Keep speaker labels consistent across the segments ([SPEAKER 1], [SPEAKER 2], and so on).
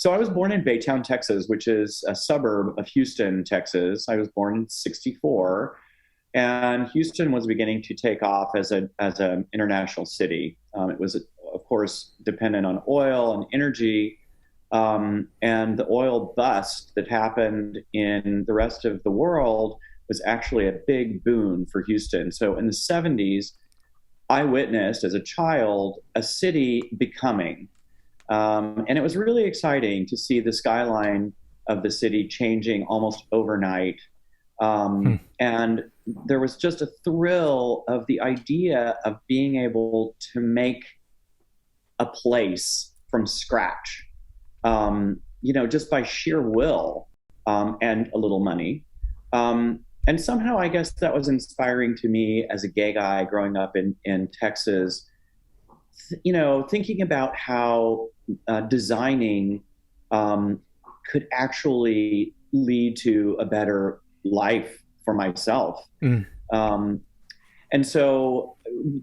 [SPEAKER 1] So I was born in Baytown, Texas, which is a suburb of Houston, Texas. I was born in '64, and Houston was beginning to take off as an international city. It was, of course, dependent on oil and energy, and the oil bust that happened in the rest of the world was actually a big boon for Houston. So in the '70s, I witnessed as a child a city becoming. And it was really exciting to see the skyline of the city changing almost overnight. And there was just a thrill of the idea of being able to make a place from scratch, just by sheer will, and a little money. And somehow I guess that was inspiring to me as a gay guy growing up in Texas, thinking about how designing could actually lead to a better life for myself. And so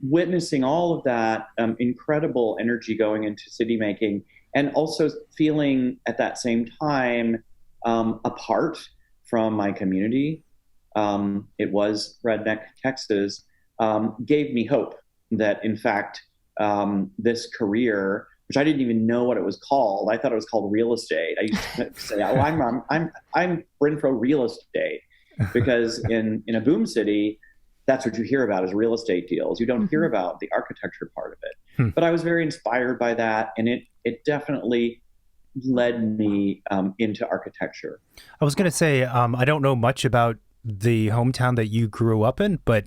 [SPEAKER 1] witnessing all of that incredible energy going into city making, and also feeling at that same time apart from my community, it was redneck Texas, gave me hope that in fact this career, which I didn't even know what it was called. I thought it was called real estate. I used to say, "Oh, I'm Renfro real estate," because in a boom city, that's what you hear about is real estate deals. You don't hear about the architecture part of it. But I was very inspired by that, and it definitely led me into architecture.
[SPEAKER 2] I was going to say, I don't know much about the hometown that you grew up in, but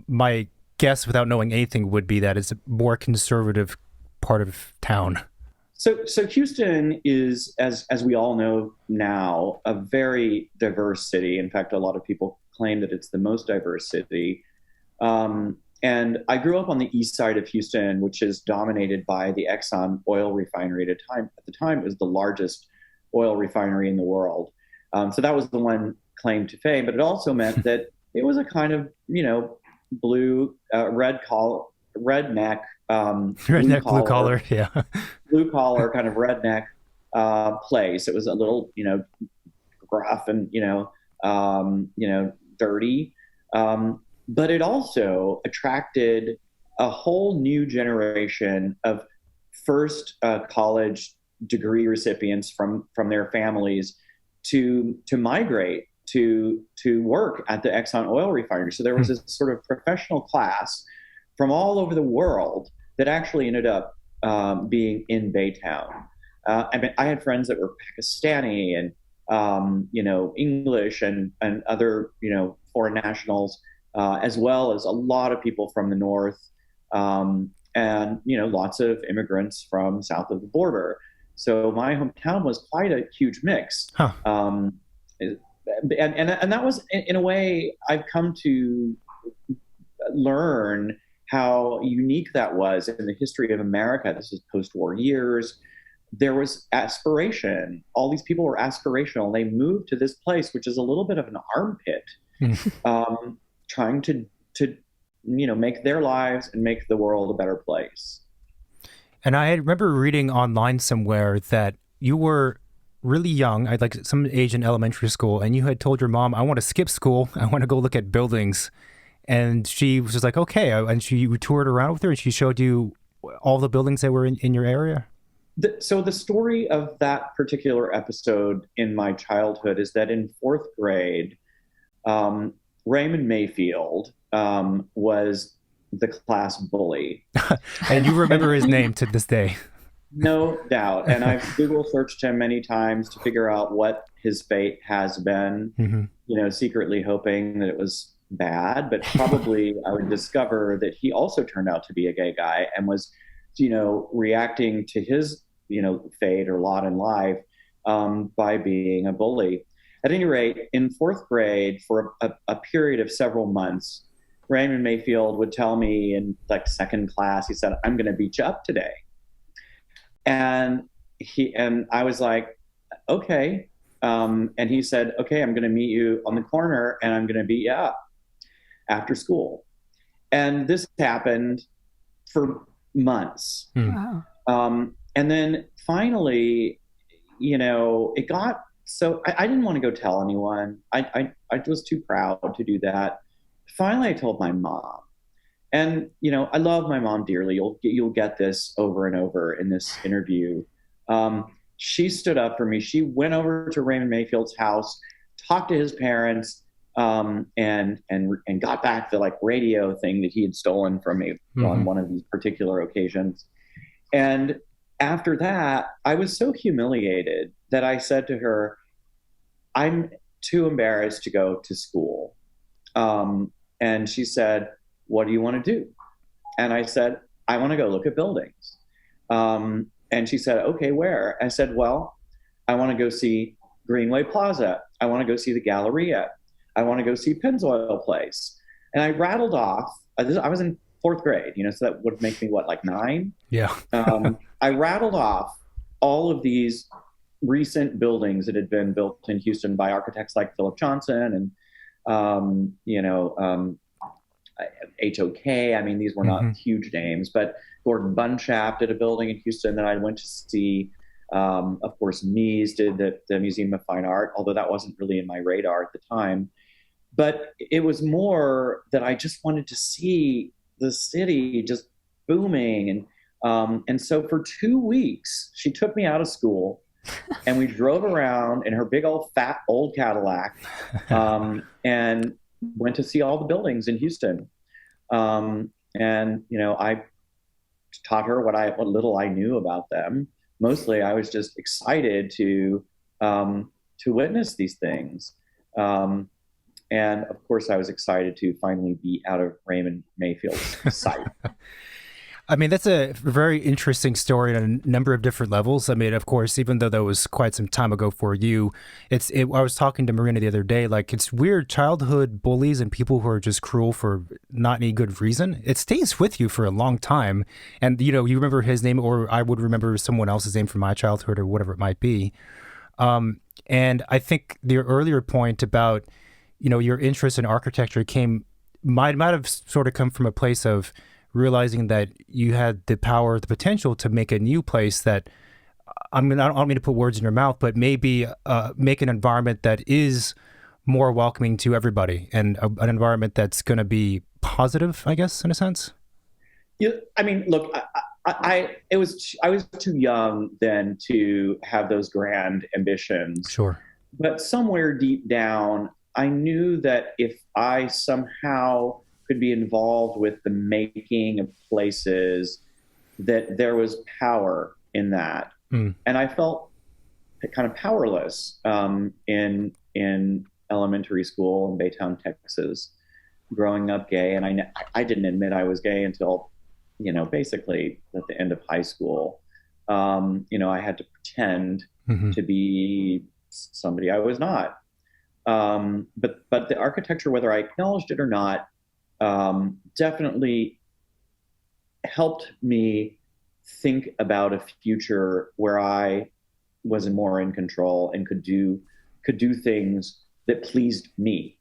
[SPEAKER 2] my guess, without knowing anything, would be that it's a more conservative part of town.
[SPEAKER 1] So Houston is, as we all know now, a very diverse city. In fact, a lot of people claim that it's the most diverse city. And I grew up on the east side of Houston, which is dominated by the Exxon oil refinery. At the time, it was the largest oil refinery in the world. So that was the one claim to fame. But it also meant that it was a kind of, blue, redneck,
[SPEAKER 2] blue collar, yeah,
[SPEAKER 1] blue collar kind of redneck place. It was a little, gruff and dirty, but it also attracted a whole new generation of first college degree recipients from their families to migrate to work at the Exxon oil refinery. So there was this sort of professional class from all over the world that actually ended up being in Baytown. I had friends that were Pakistani and English and other foreign nationals, as well as a lot of people from the north, and lots of immigrants from south of the border. So my hometown was quite a huge mix.
[SPEAKER 2] Huh.
[SPEAKER 1] And that was, in a way, I've come to learn how unique that was in the history of America. This is post-war years. There was aspiration. All these people were aspirational. They moved to this place, which is a little bit of an armpit, trying to make their lives and make the world a better place.
[SPEAKER 2] And I remember reading online somewhere that you were really young, I'd like some age in elementary school, and you had told your mom, "I want to skip school. I want to go look at buildings." And she was just like, "Okay." And you toured around with her and she showed you all the buildings that were in your area?
[SPEAKER 1] So the story of that particular episode in my childhood is that in fourth grade, Raymond Mayfield was the class bully.
[SPEAKER 2] And you remember his name to this day.
[SPEAKER 1] No doubt. And I've Google searched him many times to figure out what his fate has been, secretly hoping that it was bad, but probably I would discover that he also turned out to be a gay guy and was, reacting to his, fate or lot in life by being a bully. At any rate, in fourth grade, for a period of several months, Raymond Mayfield would tell me in second class, he said, "I'm going to beat you up today." And I was like, "Okay." And he said, "Okay, I'm going to meet you on the corner and I'm going to beat you up after school." And this happened for months.
[SPEAKER 3] Wow.
[SPEAKER 1] And then finally, it got so I didn't want to go tell anyone. I was too proud to do that. Finally, I told my mom. And, I love my mom dearly. You'll get this over and over in this interview. She stood up for me. She went over to Raymond Mayfield's house, talked to his parents, and got back the radio thing that he had stolen from me on one of these particular occasions. And after that, I was so humiliated that I said to her, "I'm too embarrassed to go to school." And she said, "What do you want to do?" And I said, "I want to go look at buildings." And she said, "Okay, where?" I said, "Well, I want to go see Greenway Plaza. I want to go see the Galleria. I want to go see Pennzoil Place." And I rattled off, I was in fourth grade, so that would make me, 9?
[SPEAKER 2] Yeah.
[SPEAKER 1] I rattled off all of these recent buildings that had been built in Houston by architects like Philip Johnson and, HOK. I mean, these were not huge names, but Gordon Bunshaft did a building in Houston that I went to see. Of course, Mies did the Museum of Fine Art, although that wasn't really in my radar at the time. But it was more that I just wanted to see the city just booming. And so for 2 weeks, she took me out of school and we drove around in her big old fat old Cadillac and went to see all the buildings in Houston. I taught her what little I knew about them. Mostly I was just excited to witness these things. And of course I was excited to finally be out of Raymond Mayfield's sight.
[SPEAKER 2] I mean, that's a very interesting story on a number of different levels. I mean, of course, even though that was quite some time ago for you, I was talking to Marina the other day, it's weird, childhood bullies and people who are just cruel for not any good reason. It stays with you for a long time. And, you remember his name, or I would remember someone else's name from my childhood or whatever it might be. And I think the earlier point about, your interest in architecture might have sort of come from a place of realizing that you had the power, the potential to make a new place that, I don't mean to put words in your mouth, but maybe make an environment that is more welcoming to everybody and an environment that's going to be positive, I guess, in a sense.
[SPEAKER 1] Yeah, I mean, look, I was too young then to have those grand ambitions.
[SPEAKER 2] Sure.
[SPEAKER 1] But somewhere deep down, I knew that if I somehow could be involved with the making of places, that there was power in that. And I felt kind of powerless in elementary school in Baytown, Texas, growing up gay. And I didn't admit I was gay until, basically at the end of high school. I had to pretend to be somebody I was not. But the architecture, whether I acknowledged it or not, definitely helped me think about a future where I was more in control and could do things that pleased me,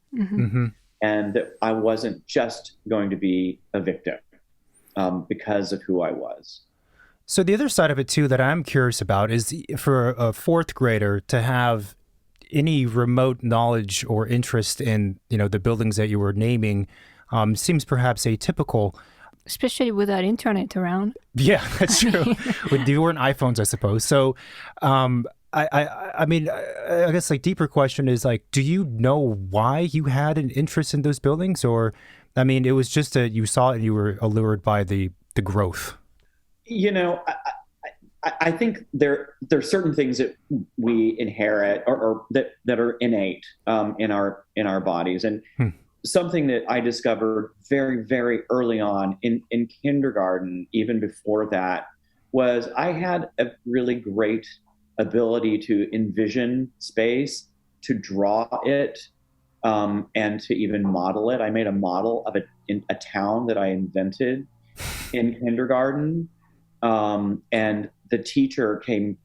[SPEAKER 1] and that I wasn't just going to be a victim because of who I was.
[SPEAKER 2] So the other side of it too that I'm curious about is for a fourth grader to have any remote knowledge or interest in the buildings that you were naming. Seems perhaps atypical.
[SPEAKER 3] Especially without internet around.
[SPEAKER 2] Yeah, that's true. You weren't iPhones, I suppose. So I mean, I guess deeper question is do you know why you had an interest in those buildings? Or, I mean, it was just you saw it and you were allured by the growth.
[SPEAKER 1] I think there are certain things that we inherit or that are innate in our bodies. And something that I discovered very, very early on in kindergarten, even before that, was I had a really great ability to envision space, to draw it, and to even model it. I made a model of a town that I invented in kindergarten, and the teacher came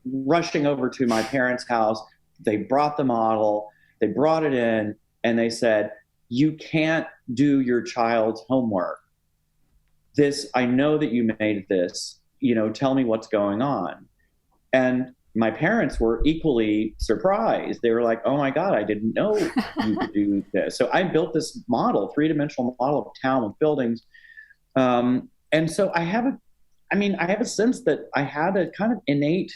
[SPEAKER 1] rushing over to my parents' house. They brought the model, they brought it in, and they said, "You can't do your child's homework. I know that you made this, tell me what's going on." And, my parents were equally surprised. They were like, "Oh my God, I didn't know you could do this." So I built this model, three-dimensional model of town with buildings. And so I have a sense that I had a kind of innate,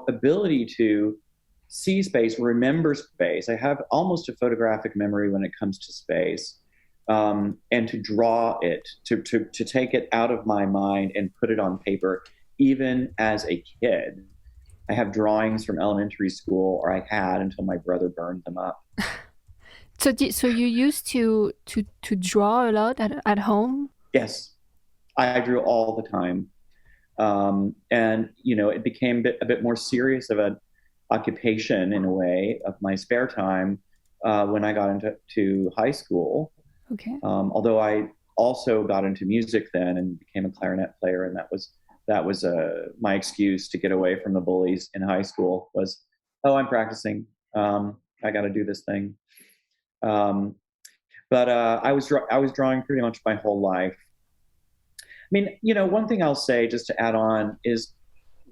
[SPEAKER 1] ability to see space, remember space. I have almost a photographic memory when it comes to space, and to draw it, to take it out of my mind and put it on paper, even as a kid. I have drawings from elementary school, or I had until my brother burned them up.
[SPEAKER 3] So you used to draw a lot at home?
[SPEAKER 1] Yes, I drew all the time. And, it became a bit more serious of an occupation in a way of my spare time when I got into high school.
[SPEAKER 3] Okay.
[SPEAKER 1] Although I also got into music then and became a clarinet player, and that was my excuse to get away from the bullies in high school was, I'm practicing. I got to do this thing. But I was drawing pretty much my whole life. I mean, one thing I'll say just to add on is,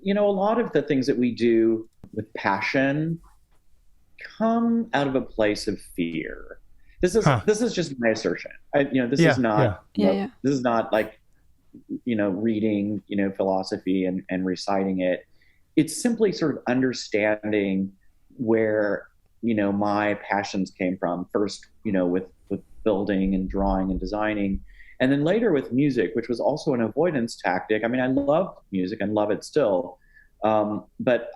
[SPEAKER 1] a lot of the things that we do with passion come out of a place of fear. This is just my assertion. This is not this is not like reading philosophy and reciting it. It's simply sort of understanding where my passions came from. First, with building and drawing and designing, and then later with music, which was also an avoidance tactic. I mean, I loved music and love it still, but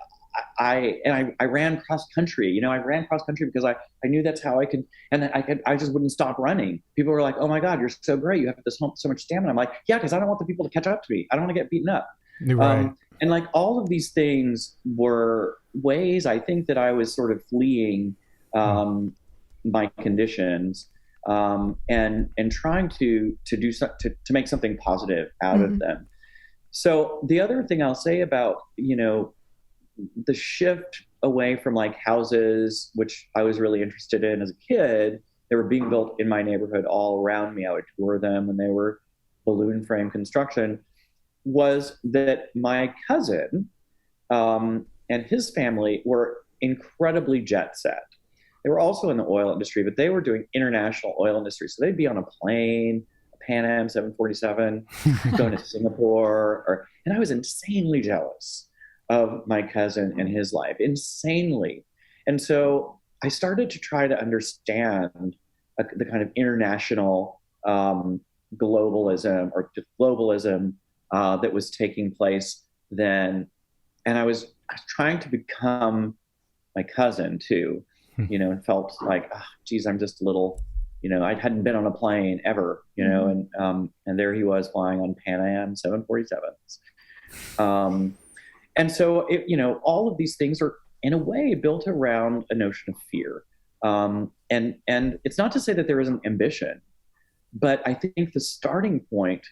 [SPEAKER 1] I ran cross country. I ran cross country because I knew that's how I could, and I just wouldn't stop running. People were like, "Oh my God, you're so great! You have so much stamina." I'm like, "Yeah, because I don't want the people to catch up to me. I don't want to get beaten up."
[SPEAKER 2] Right.
[SPEAKER 1] And like all of these things were ways I think that I was sort of fleeing my conditions, and trying to make something positive out of them. So the other thing I'll say about the shift away from like houses, which I was really interested in as a kid, they were being built in my neighborhood all around me. I would tour them when they were balloon frame construction, was that my cousin and his family were incredibly jet set. They were also in the oil industry, but they were doing international oil industry. So they'd be on a plane, a Pan Am 747, going to Singapore, and I was insanely jealous of my cousin and his life, insanely. And so I started to try to understand the kind of international globalism that was taking place then. And I was trying to become my cousin too, and felt like, geez, I'm just a little, I hadn't been on a plane ever, and there he was flying on Pan Am 747s. And so, all of these things are, in a way, built around a notion of fear. And it's not to say that there isn't ambition, but I think the starting point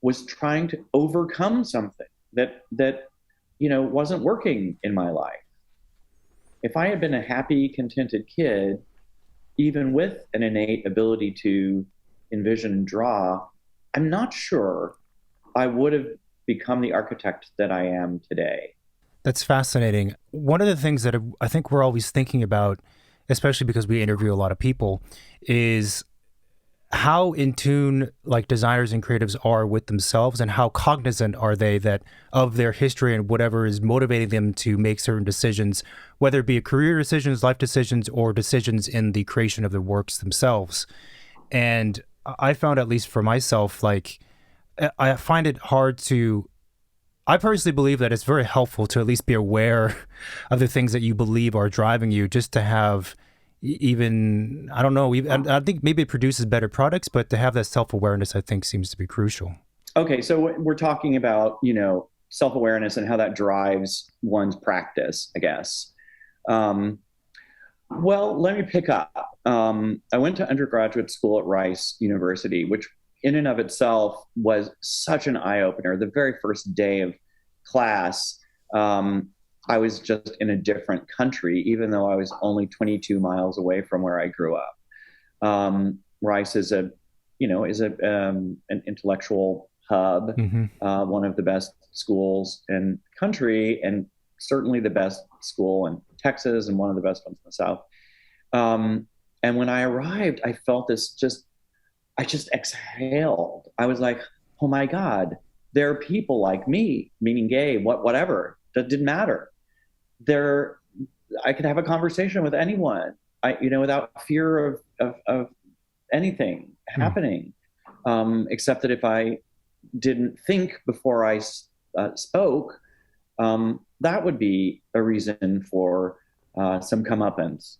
[SPEAKER 1] was trying to overcome something that wasn't working in my life. If I had been a happy, contented kid, even with an innate ability to envision and draw, I'm not sure I would have become the architect that I am today.
[SPEAKER 2] That's fascinating. One of the things that I think we're always thinking about, especially because we interview a lot of people, is how in tune like designers and creatives are with themselves, and how cognizant are they that of their history and whatever is motivating them to make certain decisions, whether it be career decisions, life decisions, or decisions in the creation of the works themselves. And I found, at least for myself, like I find it hard to, I personally believe that it's very helpful to at least be aware of the things that you believe are driving you, just to have even, I don't know, I think maybe it produces better products, but to have that self-awareness, I think, seems to be crucial.
[SPEAKER 1] Okay, so we're talking about, self-awareness and how that drives one's practice, I guess. Well, let me pick up. I went to undergraduate school at Rice University, which in and of itself was such an eye-opener. The very first day of class, I was just in a different country, even though I was only 22 miles away from where I grew up. Rice is an intellectual hub, one of the best schools in the country, and certainly the best school in Texas and one of the best ones in the South. And when I arrived, I felt I just exhaled. I was like, oh my God, there are people like me, meaning gay, whatever, that didn't matter. I could have a conversation with anyone, without fear of anything happening, except that if I didn't think before I spoke, that would be a reason for some comeuppance.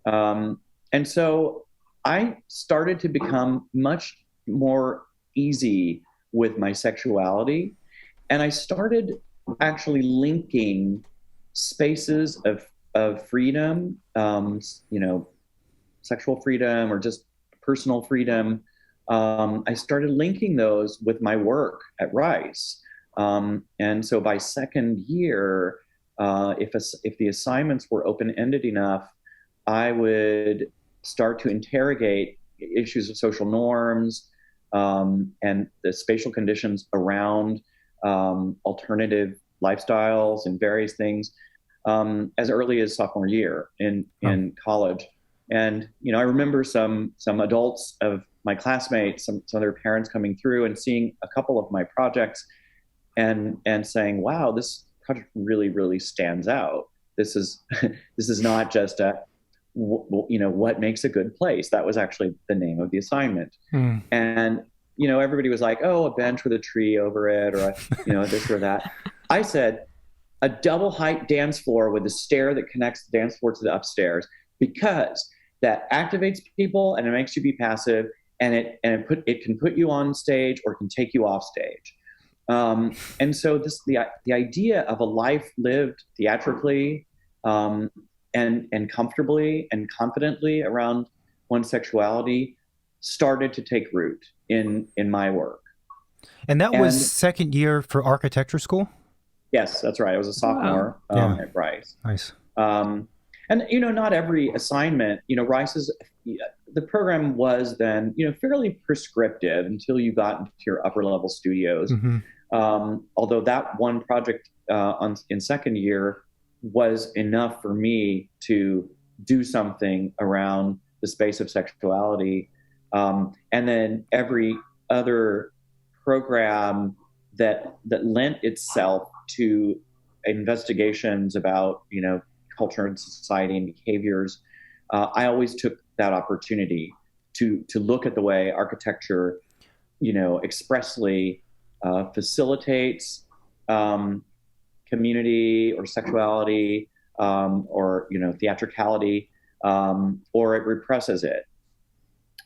[SPEAKER 1] And so I started to become much more easy with my sexuality, and I started actually linking spaces of freedom, sexual freedom or just personal freedom. I started linking those with my work at Rice. And so by second year, if the assignments were open-ended enough, I would start to interrogate issues of social norms and the spatial conditions around alternative lifestyles and various things as early as sophomore year in college. And I remember some adults of my classmates, some of their parents coming through and seeing a couple of my projects and saying, "Wow, this project really, really stands out. This is not just what makes a good place." That was actually the name of the assignment. And everybody was like, "Oh, a bench with a tree over it, or this or that." I said, "A double height dance floor with a stair that connects the dance floor to the upstairs, because that activates people and it makes you be passive, and it can put you on stage or it can take you off stage." And so the idea of a life lived theatrically and comfortably and confidently around one's sexuality started to take root in my work.
[SPEAKER 2] And that was second year for architecture school?
[SPEAKER 1] Yes, that's right. I was a sophomore at Rice.
[SPEAKER 2] Nice.
[SPEAKER 1] And not every assignment, Rice's, the program was then, fairly prescriptive until you got into your upper level studios. Although that one project in second year was enough for me to do something around the space of sexuality. And then every other program that lent itself to investigations about, culture and society and behaviors, I always took that opportunity to look at the way architecture, expressly facilitates community or sexuality, or theatricality, or it represses it.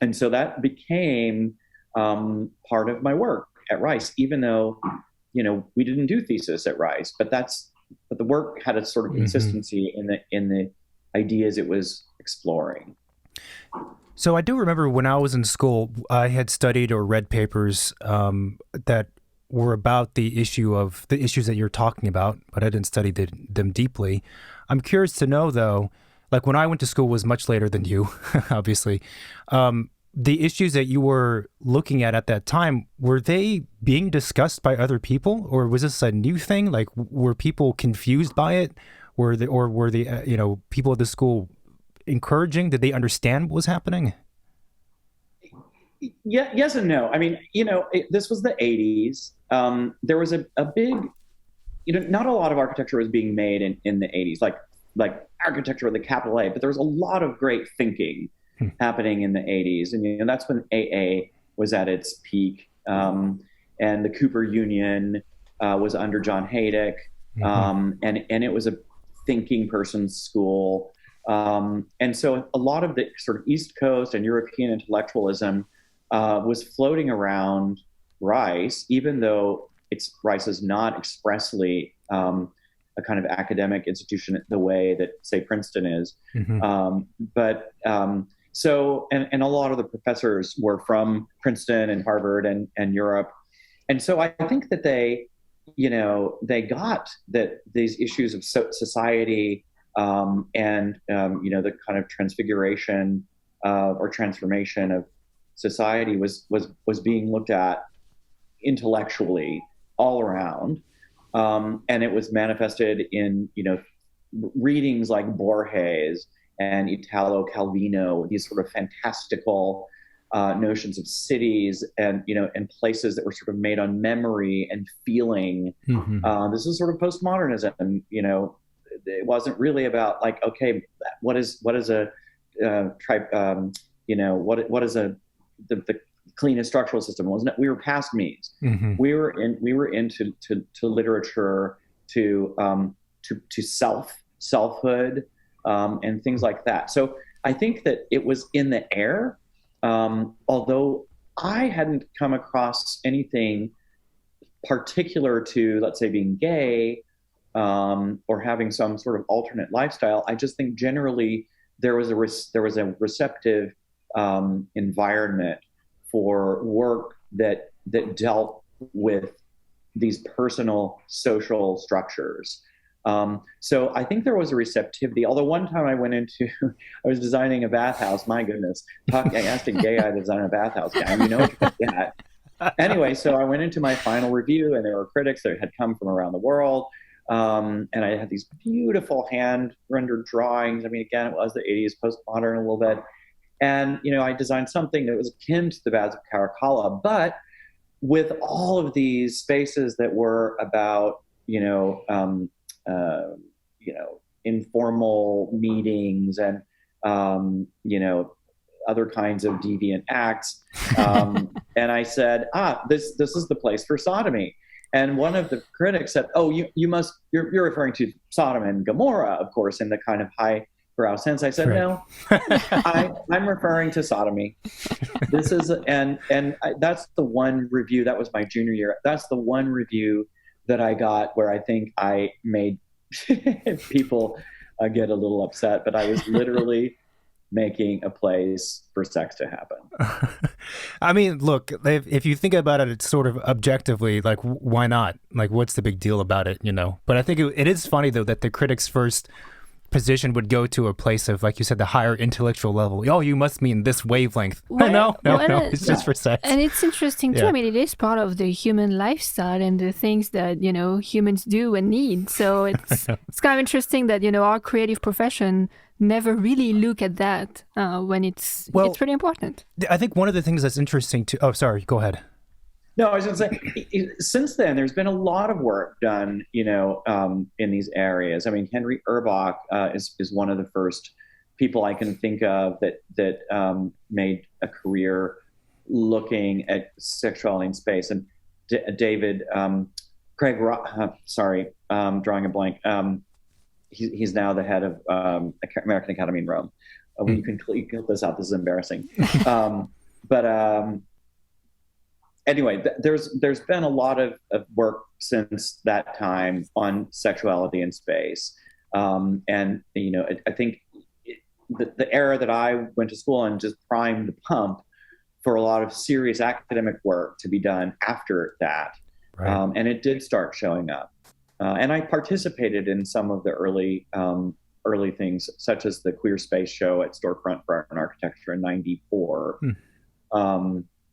[SPEAKER 1] And so that became part of my work at Rice, even though we didn't do thesis at Rice, but the work had a sort of consistency in the ideas it was exploring.
[SPEAKER 2] So I do remember when I was in school, I had studied or read papers that were about the issues that you're talking about, but I didn't study them deeply. I'm curious to know, though, like when I went to school was much later than you, obviously. The issues that you were looking at that time, were they being discussed by other people, or was this a new thing? Like, were people confused by it? Were the people at the school encouraging? Did they understand what was happening?
[SPEAKER 1] Yeah, yes and no. I mean, this was the 80s. There was a big, not a lot of architecture was being made in the 80s, like architecture with a capital A, but there was a lot of great thinking happening in the 80s. And that's when AA was at its peak. And the Cooper Union was under John Haydick. And it was a thinking person's school. And so a lot of the sort of East Coast and European intellectualism was floating around Rice, even though Rice is not expressly a kind of academic institution the way that, say, Princeton is. So a lot of the professors were from Princeton and Harvard and Europe. And so I think that they got that these issues of society and the kind of transfiguration or transformation of society was being looked at intellectually all around. And it was manifested in, readings like Borges and Italo Calvino, these sort of fantastical notions of cities and places that were sort of made on memory and feeling. This is sort of postmodernism. It wasn't really about like, okay, what is a what is the cleanest structural system? Wasn't it? We were past me's. We were into literature, to selfhood, and things like that. So I think that it was in the air, although I hadn't come across anything particular to, let's say, being gay, or having some sort of alternate lifestyle. I just think generally there was a receptive environment for work that dealt with these personal social structures. So I think there was a receptivity. Although one time I was designing a bathhouse. My goodness, I asked a gay guy to design a bathhouse. Guy, what you get. Anyway, so I went into my final review, and there were critics that had come from around the world. And I had these beautiful hand-rendered drawings. I mean, again, it was the 80s, postmodern a little bit. And, I designed something that was akin to the Baths of Caracalla, but with all of these spaces that were about, informal meetings and, other kinds of deviant acts. And I said, this is the place for sodomy. And one of the critics said, "Oh, you're referring to Sodom and Gomorrah, of course, in the kind of highbrow sense." I said, "No, I'm referring to sodomy. This is that's the one review. That was my junior year. That's the one review that I got where I think I made people get a little upset. But I was literally making a place for sex to happen."
[SPEAKER 2] I mean, look, if you think about it, it's sort of objectively, like, why not? Like, what's the big deal about it, But I think it is funny, though, that the critics' first position would go to a place of, like you said, the higher intellectual level. Oh, you must mean this wavelength. No, it's just for sex.
[SPEAKER 3] And it's interesting, too.
[SPEAKER 2] Yeah.
[SPEAKER 3] I mean, it is part of the human lifestyle and the things that, humans do and need. So it's kind of interesting that, our creative profession never really look at that when it's really important.
[SPEAKER 2] I think one of the things that's interesting too. Oh, sorry. Go ahead.
[SPEAKER 1] No, I was going to say, since then, there's been a lot of work done, in these areas. I mean, Henry Urbach is one of the first people I can think of that made a career looking at sexuality in space. And David, Craig, drawing a blank. He's now the head of American Academy in Rome. You can clip this out. This is embarrassing. Anyway, there's been a lot of work since that time on sexuality in space. And, I think the era that I went to school in just primed the pump for a lot of serious academic work to be done after that. Right. And it did start showing up. And I participated in some of the early things, such as the Queer Space Show at Storefront for Art and Architecture in '94,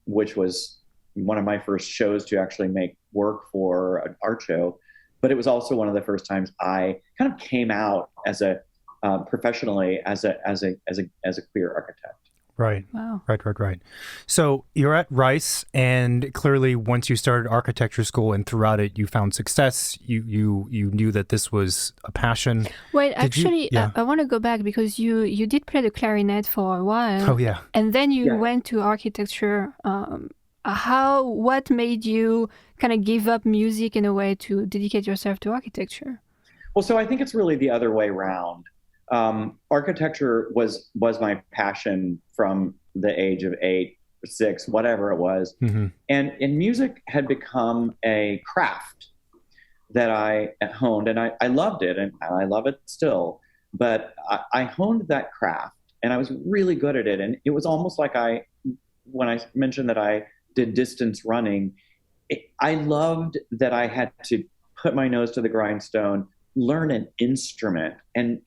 [SPEAKER 1] which was one of my first shows to actually make work for an art show. But it was also one of the first times I kind of came out as professionally as a queer architect.
[SPEAKER 2] Right.
[SPEAKER 3] Wow.
[SPEAKER 2] Right. So you're at Rice, and clearly once you started architecture school and throughout it you found success, you knew that this was a passion.
[SPEAKER 3] Well, I want to go back because you did play the clarinet for a while.
[SPEAKER 2] Oh, yeah.
[SPEAKER 3] And then you went to architecture. What made you kind of give up music in a way to dedicate yourself to architecture?
[SPEAKER 1] Well, so I think it's really the other way around. Architecture was my passion from the age of 8 or 6, whatever it was. Mm-hmm. And music had become a craft that I honed, and I loved it, and I love it still. But I honed that craft, and I was really good at it. And it was almost like when I mentioned that I did distance running, I loved that I had to put my nose to the grindstone, learn an instrument, and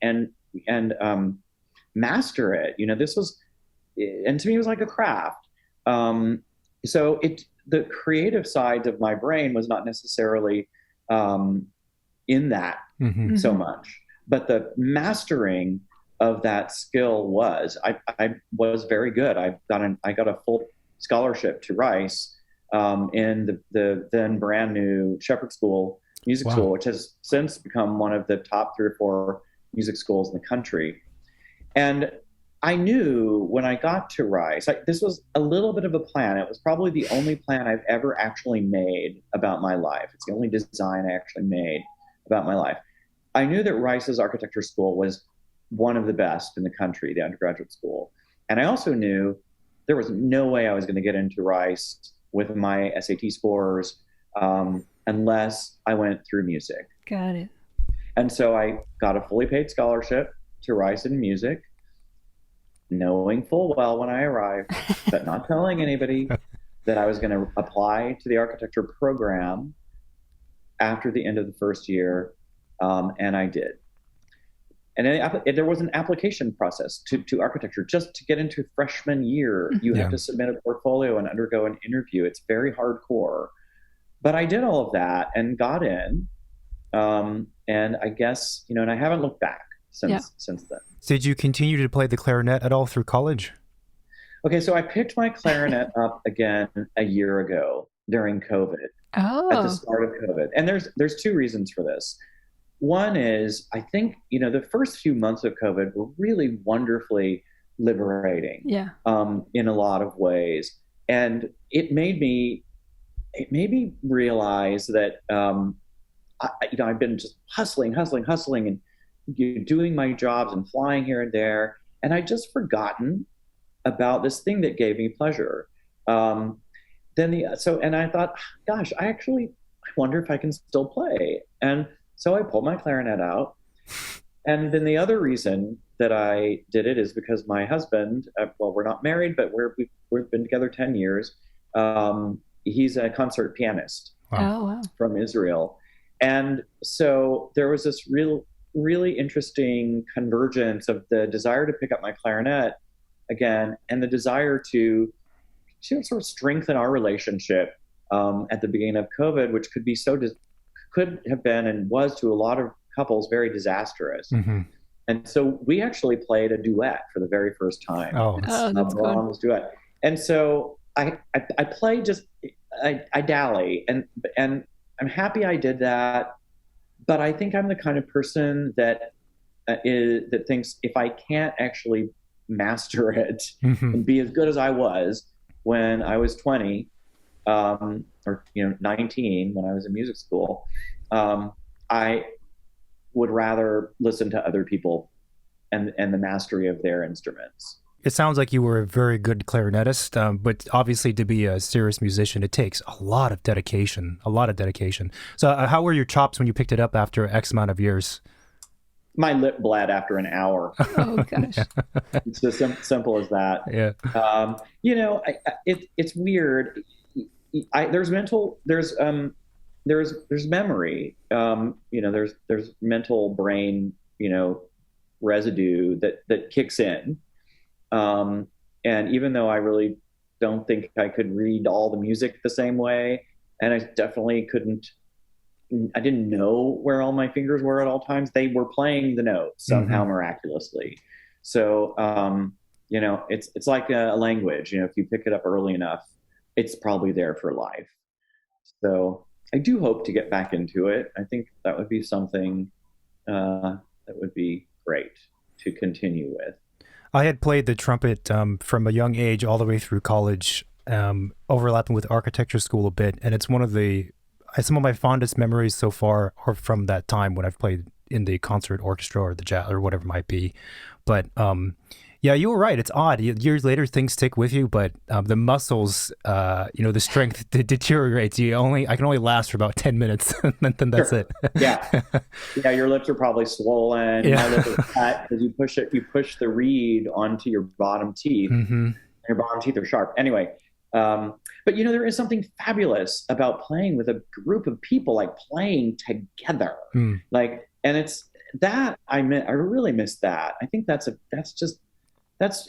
[SPEAKER 1] master it. This was, and to me, it was like a craft. So the creative side of my brain was not necessarily in that so much. But the mastering of that skill was, I was very good. I got a full scholarship to Rice in the then brand new Shepherd School Music School, which has since become one of the top 3 or 4 music schools in the country. And I knew when I got to Rice, this was a little bit of a plan. It was probably the only plan I've ever actually made about my life. It's the only design I actually made about my life. I knew that Rice's architecture school was one of the best in the country, the undergraduate school. And I also knew there was no way I was going to get into Rice with my SAT scores unless I went through music.
[SPEAKER 3] Got it.
[SPEAKER 1] And so I got a fully paid scholarship to Rice in music, knowing full well when I arrived, but not telling anybody, that I was going to apply to the architecture program after the end of the first year. And I did. And then there was an application process to architecture. Just to get into freshman year, you have to submit a portfolio and undergo an interview. It's very hardcore. But I did all of that and got in. And I guess, and I haven't looked back since then.
[SPEAKER 2] Did you continue to play the clarinet at all through college?
[SPEAKER 1] Okay, so I picked my clarinet up again a year ago during COVID, at the start of COVID. And there's 2 reasons for this. One is, I think, the first few months of COVID were really wonderfully liberating in a lot of ways. And it made me realize that, I've been just hustling and doing my jobs and flying here and there. And I'd just forgotten about this thing that gave me pleasure. And I thought, gosh, I wonder if I can still play. And so I pulled my clarinet out. And then the other reason that I did it is because my husband, we're not married, but we've been together 10 years. He's a concert pianist from Israel. And so there was this really interesting convergence of the desire to pick up my clarinet again and the desire to sort of strengthen our relationship at the beginning of COVID, which could have been and was to a lot of couples very disastrous. And so we actually played a duet for the very first time.
[SPEAKER 3] That's good.
[SPEAKER 1] Duet. And so I play I dally and I'm happy I did that, but I think I'm the kind of person that thinks if I can't actually master it and be as good as I was when I was 20, or 19 when I was in music school, I would rather listen to other people and the mastery of their instruments.
[SPEAKER 2] It sounds like you were a very good clarinetist, but obviously to be a serious musician, it takes a lot of dedication. So how were your chops when you picked it up after X amount of years?
[SPEAKER 1] My lip bled after an hour.
[SPEAKER 3] Oh, gosh.
[SPEAKER 1] It's just simple as that.
[SPEAKER 2] Yeah.
[SPEAKER 1] It's weird. There's memory. There's mental brain, residue that kicks in. And even though I really don't think I could read all the music the same way, and I definitely I didn't know where all my fingers were at all times, they were playing the notes somehow miraculously. So, it's like a language, if you pick it up early enough, it's probably there for life. So I do hope to get back into it. I think that would be something that would be great to continue with.
[SPEAKER 2] I had played the trumpet from a young age all the way through college, overlapping with architecture school a bit, and it's some of my fondest memories so far are from that time when I've played in the concert orchestra or the jazz or whatever it might be. But you were right. It's odd. Years later, things stick with you, but the muscles, the strength deteriorates. I can only last for about 10 minutes, and then that's it.
[SPEAKER 1] Yeah. Your lips are probably swollen.
[SPEAKER 2] Yeah.
[SPEAKER 1] My lip is cut because you push the reed onto your bottom teeth. And your bottom teeth are sharp. Anyway, but there is something fabulous about playing with a group of people, like playing together. And it's that I really miss that. I think that's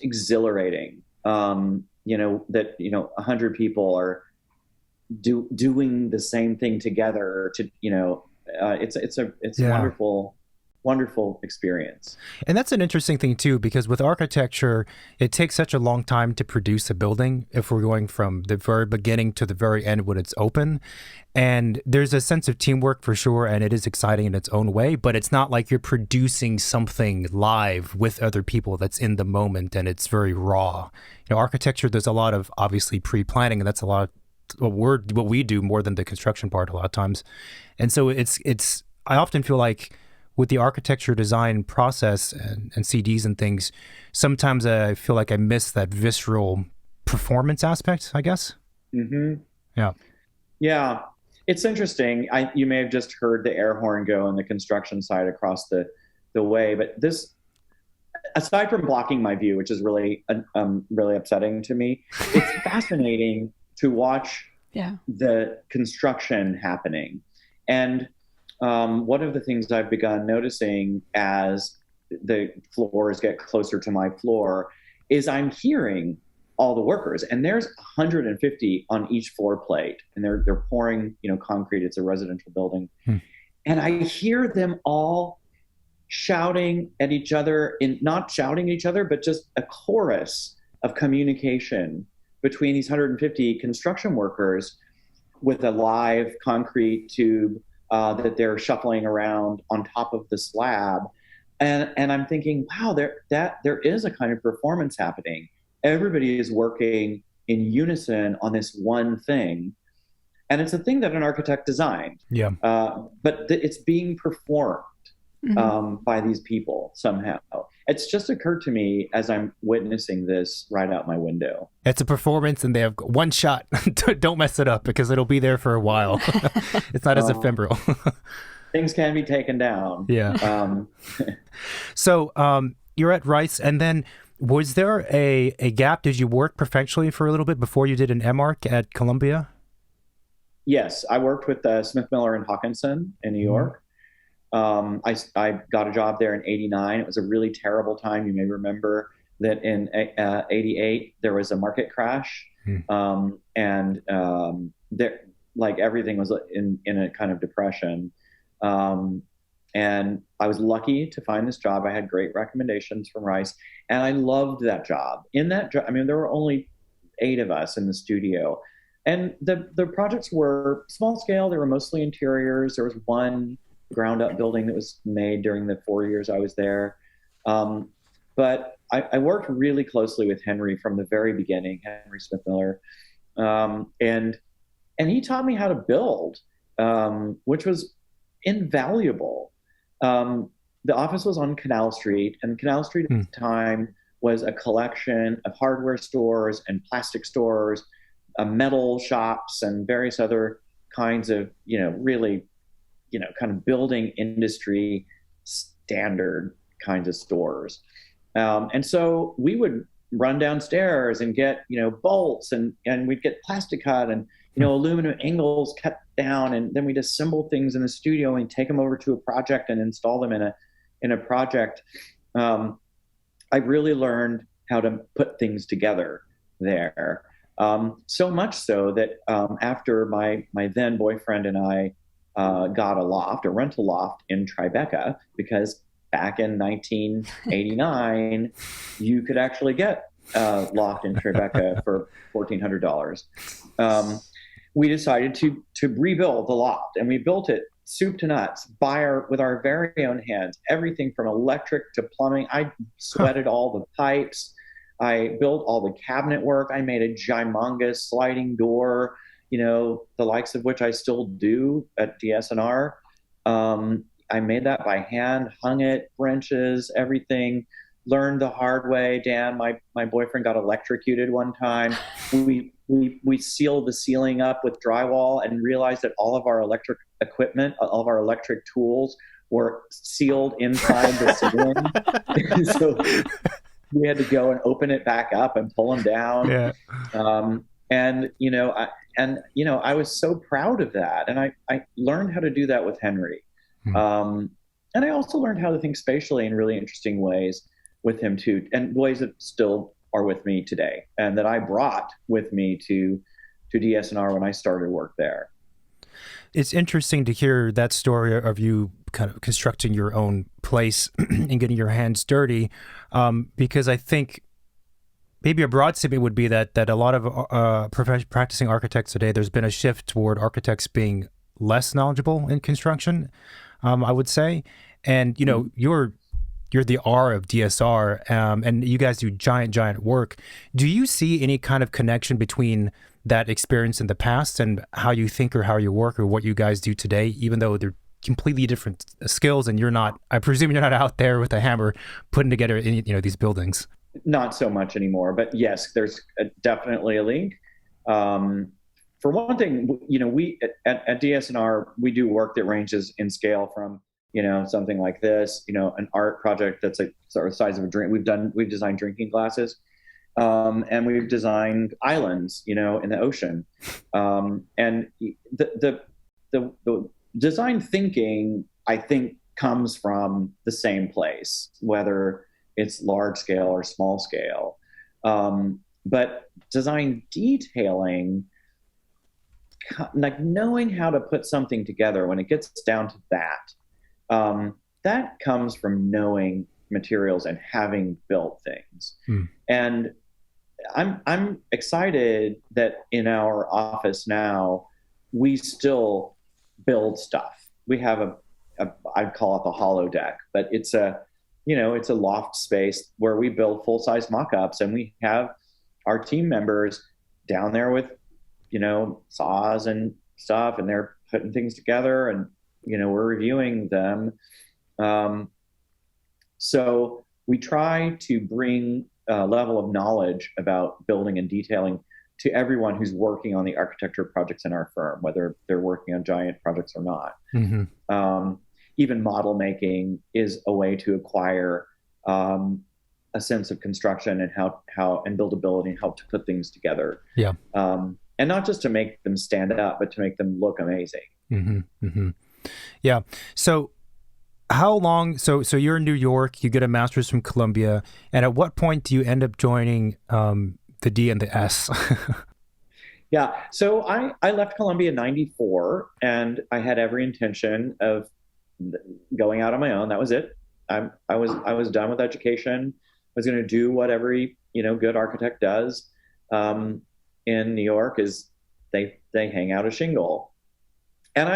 [SPEAKER 1] exhilarating. 100 people are doing the same thing together to, it's a
[SPEAKER 2] Yeah.
[SPEAKER 1] wonderful experience.
[SPEAKER 2] And that's an interesting thing too, because with architecture, it takes such a long time to produce a building if we're going from the very beginning to the very end when it's open. And there's a sense of teamwork for sure, and it is exciting in its own way, but it's not like you're producing something live with other people that's in the moment, and it's very raw. Architecture, there's a lot of obviously pre-planning, and that's a lot of what we do more than the construction part a lot of times. And so I often feel like with the architecture design process and CDs and things, sometimes I feel like I miss that visceral performance aspect, I guess.
[SPEAKER 1] Mm-hmm.
[SPEAKER 2] Yeah.
[SPEAKER 1] Yeah. It's interesting. You may have just heard the air horn go on the construction side across the way, but this, aside from blocking my view, which is really upsetting to me, it's fascinating to watch the construction happening. And one of the things I've begun noticing as the floors get closer to my floor is I'm hearing all the workers, and there's 150 on each floor plate, and they're pouring, concrete. It's a residential building. And I hear them all shouting at each other, not shouting at each other, but just a chorus of communication between these 150 construction workers with a live concrete tube that they're shuffling around on top of the slab. And I'm thinking, wow, there is a kind of performance happening. Everybody is working in unison on this one thing. And it's a thing that an architect designed.
[SPEAKER 2] Yeah.
[SPEAKER 1] But it's being performed by these people somehow. It's just occurred to me as I'm witnessing this right out my window.
[SPEAKER 2] It's a performance, and they have one shot. Don't mess it up, because it'll be there for a while. It's not as ephemeral.
[SPEAKER 1] Things can be taken down.
[SPEAKER 2] Yeah. So you're at Rice, and then was there a gap? Did you work professionally for a little bit before you did an MArch at Columbia?
[SPEAKER 1] Yes, I worked with Smith, Miller, and Hawkinson in New York. I got a job there in '89. It was a really terrible time. You may remember that in '88 there was a market crash, and there, like, everything was in a kind of depression. And I was lucky to find this job. I had great recommendations from Rice, and I loved that job. In that job, I mean, there were only 8 of us in the studio, and the projects were small scale. They were mostly interiors. There was one ground up building that was made during the 4 years I was there. But I worked really closely with Henry from the very beginning, Henry Smith Miller. And he taught me how to build, which was invaluable. The office was on Canal Street, and Canal Street at the time was a collection of hardware stores and plastic stores, metal shops, and various other kinds of, really, kind of building industry standard kinds of stores. And so we would run downstairs and get, bolts, and we'd get plastic cut and, aluminum angles cut down, and then we'd assemble things in the studio and take them over to a project and install them in a project. I really learned how to put things together there. So much so that after my then boyfriend and I got a rental loft in Tribeca, because back in 1989, you could actually get a loft in Tribeca for $1,400. We decided to rebuild the loft, and we built it soup to nuts with our very own hands, everything from electric to plumbing. I sweated all the pipes. I built all the cabinet work. I made a gymongous sliding door, the likes of which I still do at DS+R. I made that by hand, hung it, wrenches, everything. Learned the hard way. Dan, my boyfriend, got electrocuted one time. We sealed the ceiling up with drywall and realized that all of our electric equipment, all of our electric tools were sealed inside the ceiling. So we had to go and open it back up and pull them down.
[SPEAKER 2] Yeah.
[SPEAKER 1] I was so proud of that. And I learned how to do that with Henry. And I also learned how to think spatially in really interesting ways with him too, and ways that still are with me today, and that I brought with me to to DS+R when I started work there.
[SPEAKER 2] It's interesting to hear that story of you kind of constructing your own place and getting your hands dirty, because I think maybe a broad statement would be that a lot of practicing architects today, there's been a shift toward architects being less knowledgeable in construction, I would say. And, you know, you're the R of DS+R, and you guys do giant work. Do you see any kind of connection between that experience in the past and how you think or how you work or what you guys do today, even though they're completely different skills and you're not, I presume you're not out there with a hammer putting together, you know, these buildings?
[SPEAKER 1] Not so much anymore, but yes, there's definitely a link. For one thing, you know, we at DS+R, we do work that ranges in scale from, you know, something like this, you know, an art project that's like sort of the size of a drink. We've designed drinking glasses, and we've designed islands, you know, in the ocean. And the design thinking, I think, comes from the same place, whether it's large scale or small scale. But design detailing, like knowing how to put something together when it gets down to that, that comes from knowing materials and having built things. And I'm excited that in our office now, we still build stuff. We have I'd call it the hollow deck, but it's a loft space where we build full-size mock-ups, and we have our team members down there with, you know, saws and stuff, and they're putting things together, and, you know, we're reviewing them. So we try to bring a level of knowledge about building and detailing to everyone who's working on the architecture projects in our firm, whether they're working on giant projects or not. Even model making is a way to acquire a sense of construction and how and buildability and how to put things together.
[SPEAKER 2] Yeah.
[SPEAKER 1] And not just to make them stand up, but to make them look amazing.
[SPEAKER 2] Yeah. So how long, so you're in New York, you get a master's from Columbia, and at what point do you end up joining the D and the S?
[SPEAKER 1] Yeah. So I left Columbia in '94, and I had every intention of going out on my own. That was it. I was done with education. I was going to do what every, you know, good architect does in New York, is they hang out a shingle. And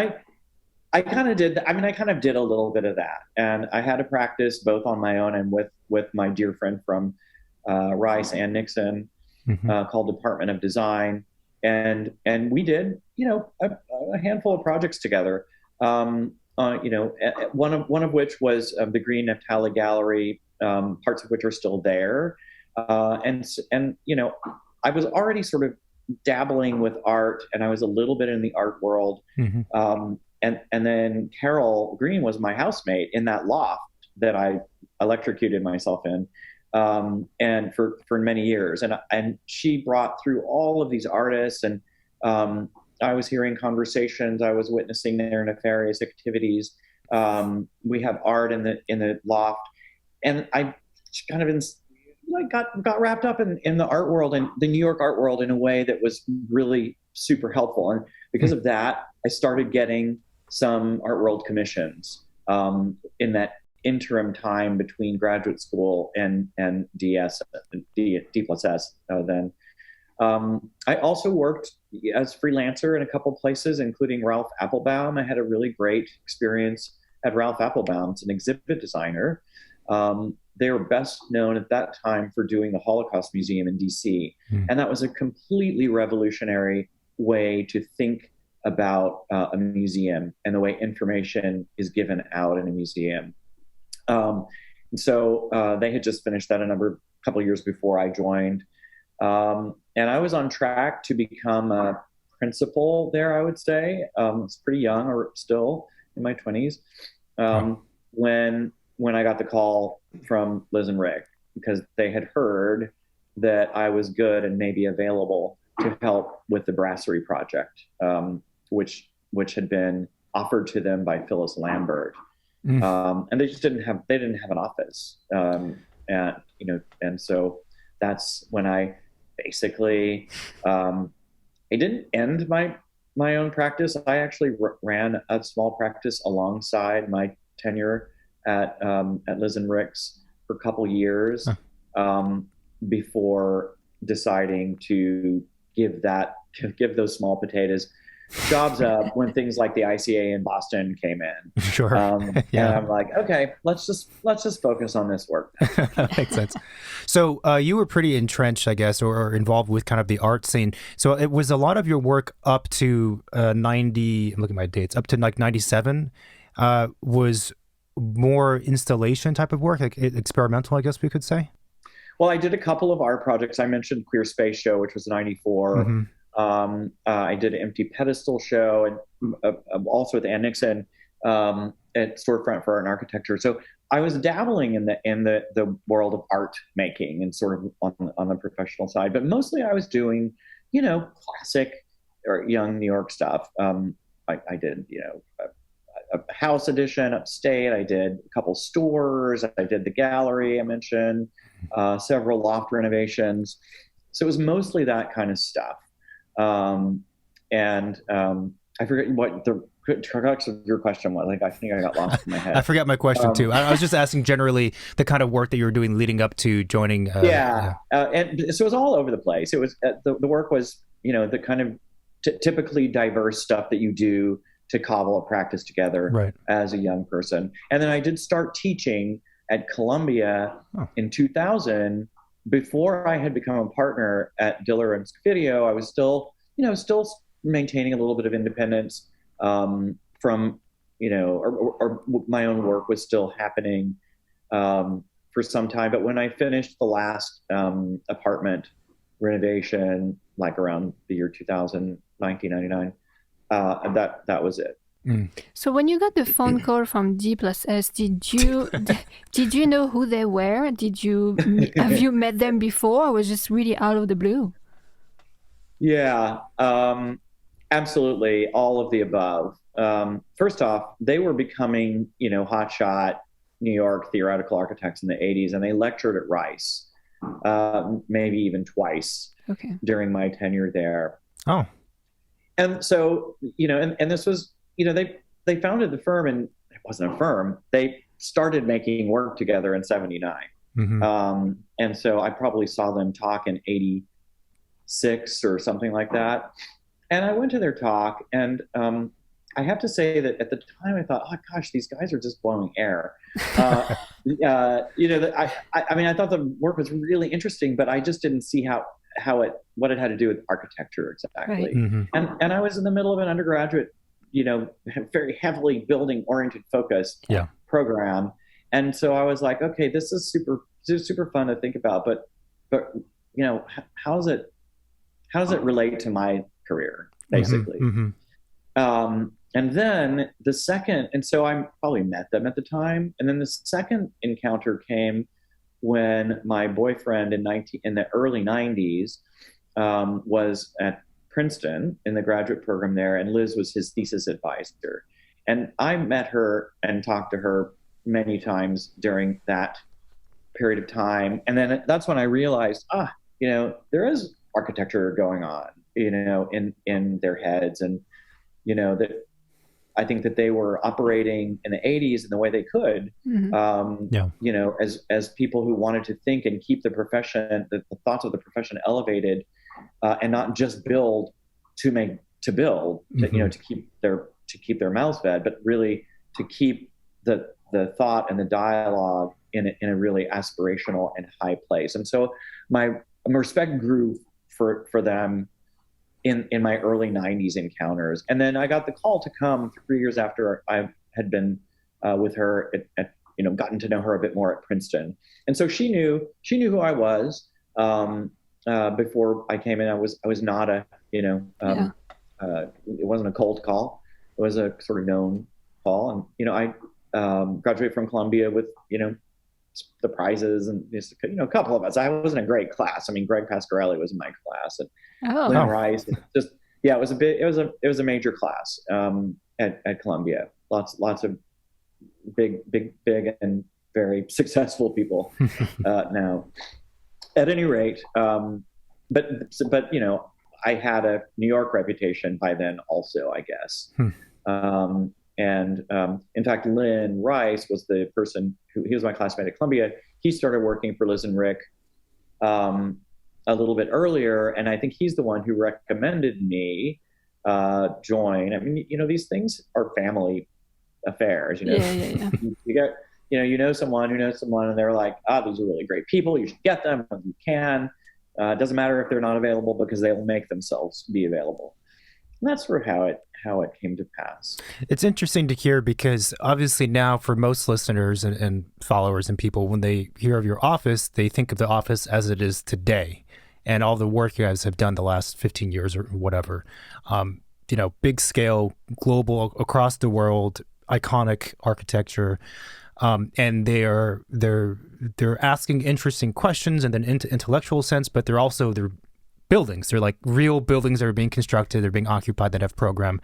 [SPEAKER 1] I kind of did. I mean, I kind of did a little bit of that, and I had a practice both on my own and with my dear friend from Rice and Nixon, called Department of Design, and we did, you know, a handful of projects together. You know, one of which was the Green Naphtali Gallery, parts of which are still there, and you know, I was already sort of dabbling with art, and I was a little bit in the art world. And then Carol Green was my housemate in that loft that I electrocuted myself in, and for many years. And she brought through all of these artists, and I was hearing conversations, I was witnessing their nefarious activities. We had art in the loft, and I kind of got wrapped up in the art world and the New York art world in a way that was really super helpful. And because of that, I started getting some art world commissions in that interim time between graduate school and D+S then. I also worked as freelancer in a couple places, including Ralph Applebaum. I had a really great experience at Ralph Applebaum's, an exhibit designer. They were best known at that time for doing the Holocaust Museum in DC. And that was a completely revolutionary way to think about a museum and the way information is given out in a museum. And so they had just finished that a couple of years before I joined. And I was on track to become a principal there, I would say. I was pretty young, or still in my 20s, when I got the call from Liz and Rick, because they had heard that I was good and maybe available to help with the Brasserie project, which had been offered to them by Phyllis Lambert. And they just didn't have an office. And so that's when I basically I didn't end my own practice. I actually ran a small practice alongside my tenure at Liz and Rick's for a couple years before deciding to give those small potatoes jobs up when things like the ICA in Boston came in.
[SPEAKER 2] Sure.
[SPEAKER 1] Yeah. And I'm like, okay, let's just focus on this work.
[SPEAKER 2] Makes sense. So you were pretty entrenched, I guess, or involved with kind of the art scene. So it was a lot of your work up to 90, I'm looking at my dates, up to like 97 was more installation type of work, like experimental, I guess we could say?
[SPEAKER 1] Well, I did a couple of art projects. I mentioned Queer Space Show, which was 94. Mm-hmm. I did an Empty Pedestal show, and also with Ann Nixon at Storefront for Art and Architecture. So I was dabbling in the world of art making and sort of on the professional side, but mostly I was doing, classic or young New York stuff. I did, a house edition upstate. I did a couple stores. I did the gallery I mentioned, several loft renovations. So it was mostly that kind of stuff. I forget what the crux of your question was. Like, I think I got lost in my head.
[SPEAKER 2] I forgot my question too. I was just asking generally the kind of work that you were doing leading up to joining.
[SPEAKER 1] And so it was all over the place. It was the work was, the kind of typically diverse stuff that you do to cobble a practice together as a young person. And then I did start teaching at Columbia in 2000. Before I had become a partner at Diller and Scofidio, I was still maintaining a little bit of independence from, or my own work was still happening for some time. But when I finished the last apartment renovation, like around the year 2000, 1999, that was it.
[SPEAKER 3] Mm. So when you got the phone call from D+S, did you know who they were? Have you met them before, or was it just really out of the blue?
[SPEAKER 1] Yeah, absolutely, all of the above. First off, they were becoming, hotshot New York theoretical architects in the 80s, and they lectured at Rice, maybe even twice during my tenure there. Oh. And so, and this was, they founded the firm, and it wasn't a firm. They started making work together in 79. Mm-hmm. And so I probably saw them talk in 86 or something like that. And I went to their talk, and I have to say that at the time I thought, oh gosh, these guys are just blowing air. I thought the work was really interesting, but I just didn't see what it had to do with architecture exactly. Right. Mm-hmm. And I was in the middle of an undergraduate, very heavily building oriented focused program. And so I was like, okay, this is super fun to think about, but how does it relate to my career, basically? Mm-hmm. And then so I probably met them at the time. And then the second encounter came when my boyfriend in the early 90s was at Princeton in the graduate program there, and Liz was his thesis advisor. And I met her and talked to her many times during that period of time. And then that's when I realized, there is architecture going on, in their heads. And, that I think that they were operating in the 80s in the way they could, as people who wanted to think and keep the profession, the thoughts of the profession elevated, and not just build to build, mm-hmm. to keep their mouths fed, but really to keep the thought and the dialogue in a really aspirational and high place. And so my respect grew for them in my early 90s encounters. And then I got the call to come 3 years after I had been with her at gotten to know her a bit more at Princeton. And so she knew who I was before I came in. I was not it wasn't a cold call. It was a sort of known call. And, I graduated from Columbia with, the prizes and just, a couple of us. I wasn't a great class. I mean, Greg Pasquarelli was in my class, and Lynn Rice. It was a major class at Columbia. Lots of big and very successful people now. At any rate, but I had a New York reputation by then also, I guess. In fact, Lynn Rice was the person he was my classmate at Columbia. He started working for Liz and Rick a little bit earlier, and I think he's the one who recommended me join. I mean, these things are family affairs.
[SPEAKER 3] Yeah.
[SPEAKER 1] You get, someone who knows someone, and they're like, these are really great people. You should get them when you can. It doesn't matter if they're not available because they'll make themselves be available. And that's sort of how it came to pass.
[SPEAKER 2] It's interesting to hear because obviously now for most listeners and followers and people, when they hear of your office, they think of the office as it is today and all the work you guys have done the last 15 years or whatever. Big scale, global, across the world, iconic architecture. And they're asking interesting questions in an intellectual sense, but they're buildings. They're like real buildings that are being constructed, they're being occupied, that have program.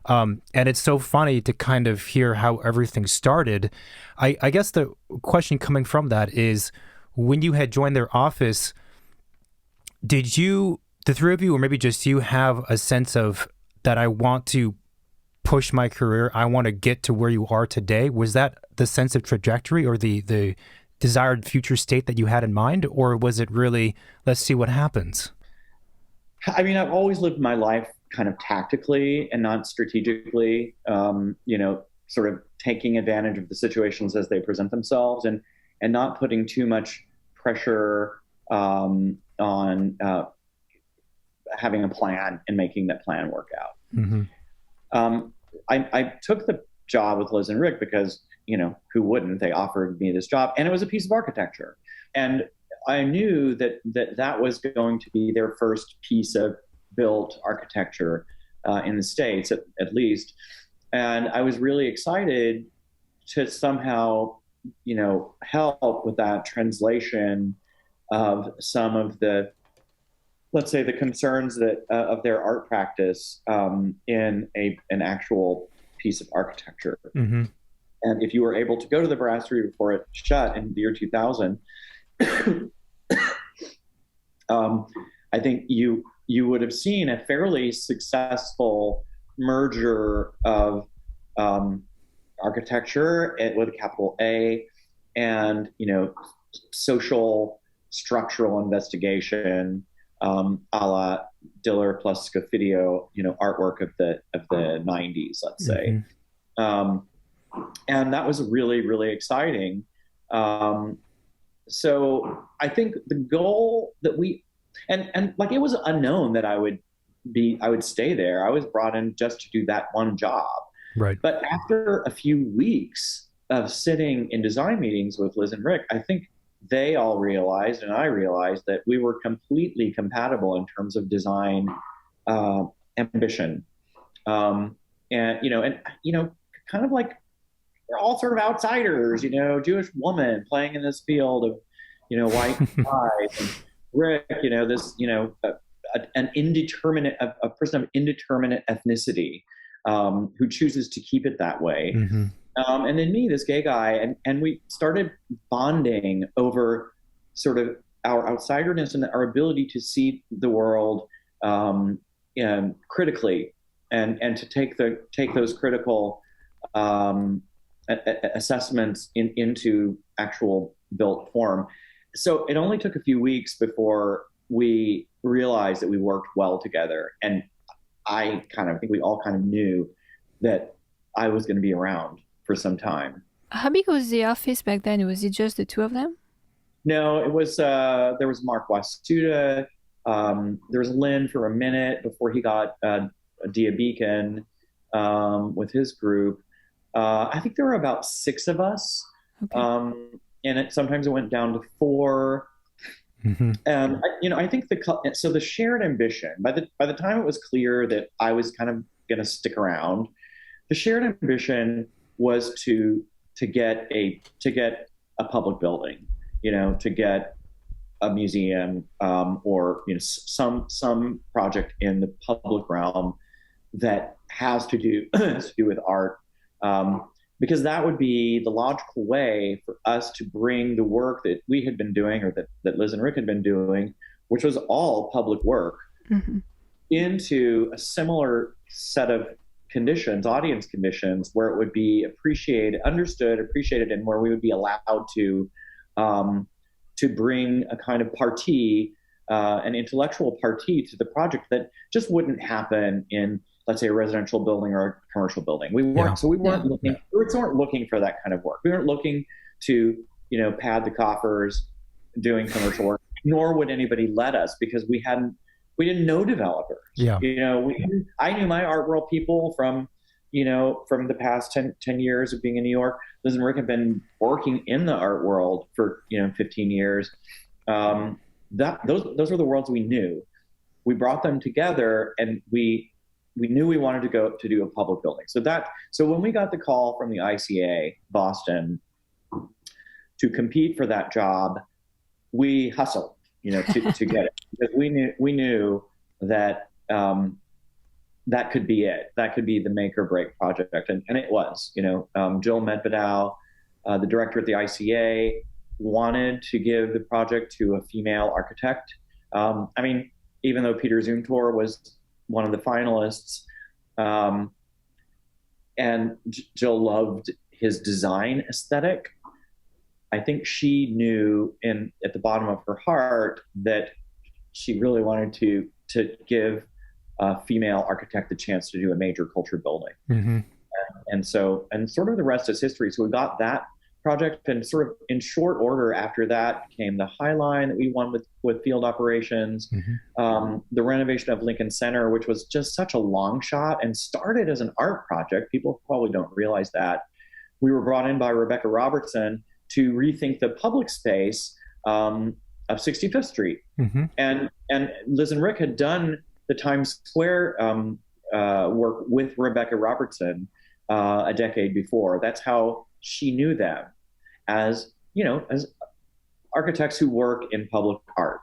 [SPEAKER 2] And it's so funny to kind of hear how everything started. I guess the question coming from that is, when you had joined their office, did you, the three of you, or maybe just you, have a sense of that I want to push my career, I want to get to where you are today? Was that the sense of trajectory or the desired future state that you had in mind? Or was it really, let's see what happens?
[SPEAKER 1] I mean, I've always lived my life kind of tactically and not strategically, sort of taking advantage of the situations as they present themselves and not putting too much pressure on having a plan and making that plan work out. Mm-hmm. I took the job with Liz and Rick because, who wouldn't? They offered me this job, and it was a piece of architecture. And I knew that was going to be their first piece of built architecture in the States, at least. And I was really excited to somehow, help with that translation of some of the, let's say, the concerns that of their art practice in an actual piece of architecture. Mm-hmm. And if you were able to go to the brasserie before it shut in the year 2000, I think you would have seen a fairly successful merger of architecture with a capital A and social structural investigation, a la Diller plus Scofidio, artwork of the 90s, let's say. Mm-hmm. And that was really, really exciting. So I think the goal that and like, it was unknown that I would stay there. I was brought in just to do that one job.
[SPEAKER 2] Right.
[SPEAKER 1] But after a few weeks of sitting in design meetings with Liz and Rick, I think they all realized, and I realized, that we were completely compatible in terms of design ambition. And kind of like, we're all sort of outsiders, Jewish woman playing in this field of, white guys, and Rick, an indeterminate, a person of indeterminate ethnicity, who chooses to keep it that way. Mm-hmm. And then me, this gay guy, and we started bonding over sort of our outsiderness and our ability to see the world critically, and to take those critical assessments into actual built form. So it only took a few weeks before we realized that we worked well together, and I think we all kind of knew that I was going to be around for some time.
[SPEAKER 3] How big was the office back then? Was it just the two of them?
[SPEAKER 1] No, it was. There was Mark Wasuda. There was Lynn for a minute before he got Dia Beacon with his group. I think there were about 6 of us, okay. And sometimes it went down to 4. Mm-hmm. And I think the shared ambition. By the time it was clear that I was kind of going to stick around, the shared ambition was to get a public building, to get a museum or some project in the public realm that has to do with art. Because that would be the logical way for us to bring the work that we had been doing, or that Liz and Rick had been doing, which was all public work, mm-hmm. into a similar set of conditions, audience conditions, where it would be appreciated, understood, appreciated, and where we would be allowed to bring a kind of party, an intellectual party to the project that just wouldn't happen in, let's say, a residential building or a commercial building. We weren't, so we weren't looking, we weren't looking for that kind of work. We weren't looking to, pad the coffers doing commercial work, nor would anybody let us, because we didn't know developers.
[SPEAKER 2] Yeah.
[SPEAKER 1] I knew my art world people from the past 10 years of being in New York. Liz and Rick have been working in the art world for, 15 years. Those are the worlds we knew. We brought them together, and we knew we wanted to go to do a public building. So when we got the call from the ICA Boston to compete for that job, we hustled, to get it, because we knew that that could be it. That could be the make or break project, and it was. Jill Medvedow, the director at the ICA, wanted to give the project to a female architect. Even though Peter Zumthor was one of the finalists, and Jill loved his design aesthetic, I think she knew at the bottom of her heart that she really wanted to give a female architect the chance to do a major culture building. Mm-hmm. And sort of the rest is history. So we got that project, and sort of in short order after that came the High Line that we won with field operations, the renovation of Lincoln Center, which was just such a long shot and started as an art project. People probably don't realize that. We were brought in by Rebecca Robertson to rethink the public space of 65th Street. Mm-hmm. And Liz and Rick had done the Times Square work with Rebecca Robertson a decade before. That's how she knew them, as architects who work in public art.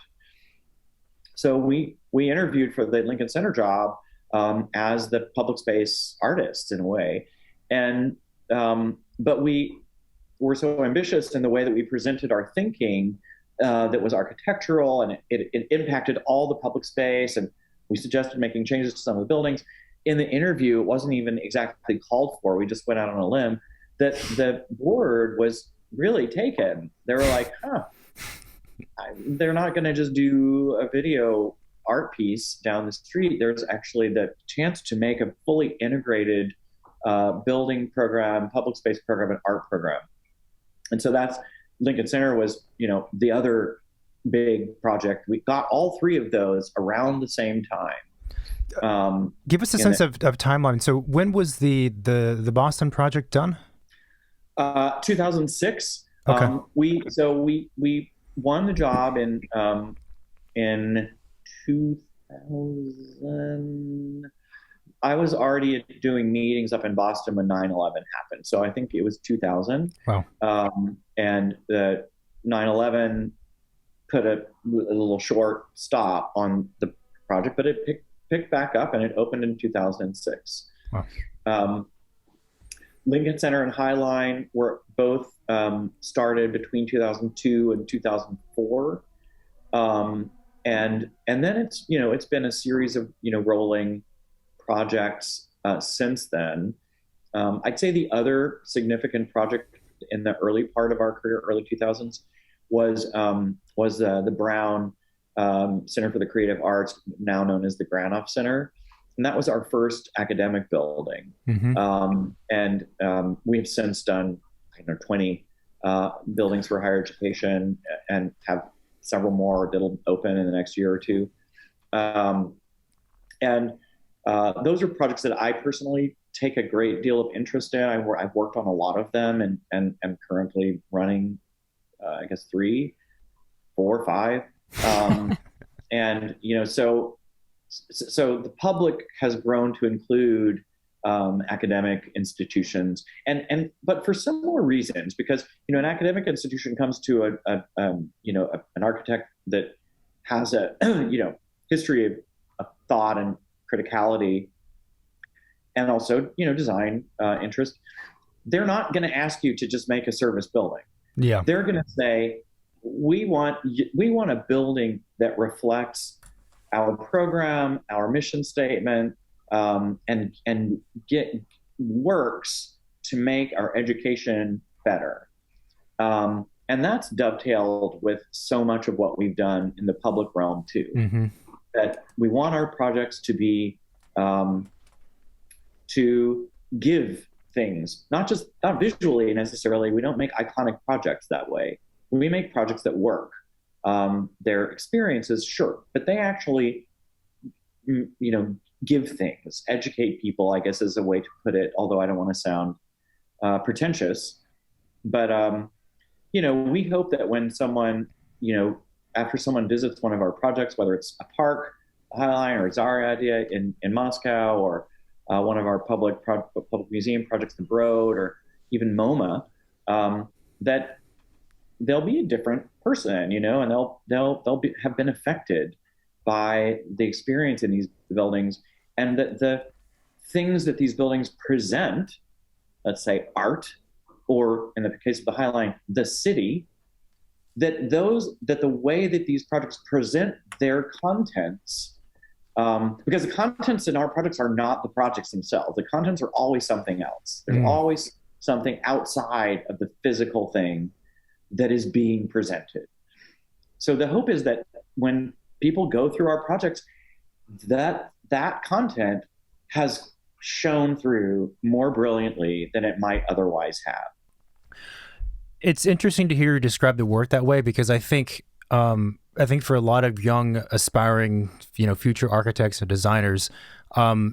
[SPEAKER 1] So we interviewed for the Lincoln Center job as the public space artists in a way. But we were so ambitious in the way that we presented our thinking that was architectural, and it impacted all the public space, and we suggested making changes to some of the buildings. In the interview, it wasn't even exactly called for. We just went out on a limb that the board was really taken. They were like, they're not going to just do a video art piece down the street. There's actually the chance to make a fully integrated building program, public space program, and art program. And so that's Lincoln Center was, the other big project. We got all three of those around the same time.
[SPEAKER 2] Give us a sense of timeline. So when was the Boston project done?
[SPEAKER 1] 2006.
[SPEAKER 2] Okay.
[SPEAKER 1] We won the job in 2000. I was already doing meetings up in Boston when 9/11 happened. So I think it was 2000. Wow. And the 9/11 put a little short stop on the project, but it picked back up, and it opened in 2006. Wow. Lincoln Center and High Line were both started between 2002 and 2004. And then it's been a series of, rolling projects since then. I'd say the other significant project in the early part of our career, early 2000s, was the Brown Center for the Creative Arts, now known as the Granoff Center. And that was our first academic building. Mm-hmm. We have since done 20 buildings for higher education, and have several more that'll open in the next year or two. Those are projects that I personally take a great deal of interest in. I've worked on a lot of them, and am currently running, 3, 4, 5. So the public has grown to include academic institutions, but for similar reasons, because an academic institution comes to an architect that has a history of thought and criticality, and also design interest. They're not going to ask you to just make a service building. Yeah, they're going to say, we want a building that reflects our program, our mission statement, and get works to make our education better. And that's dovetailed with so much of what we've done in the public realm too.
[SPEAKER 2] Mm-hmm.
[SPEAKER 1] That we want our projects to be to give things, not visually necessarily. We don't make iconic projects that way. We make projects that work. Their experiences, sure, but they actually, give things, educate people, I guess is a way to put it, although I don't want to sound pretentious. But, we hope that when someone, after someone visits one of our projects, whether it's a park, a High Line, or Zarya in Moscow, or one of our public museum projects, the Broad, or even MoMA, that they'll be a different person, and they'll have been affected by the experience in these buildings, and that the things that these buildings present, let's say art, or in the case of the High Line, the city, that the way that these projects present their contents, because the contents in our projects are not the projects themselves. The contents are always something else. There's always something outside of the physical thing that is being presented. So the hope is that when people go through our projects, that content has shown through more brilliantly than it might otherwise have.
[SPEAKER 2] It's interesting to hear you describe the work that way, because I think for a lot of young aspiring, future architects and designers,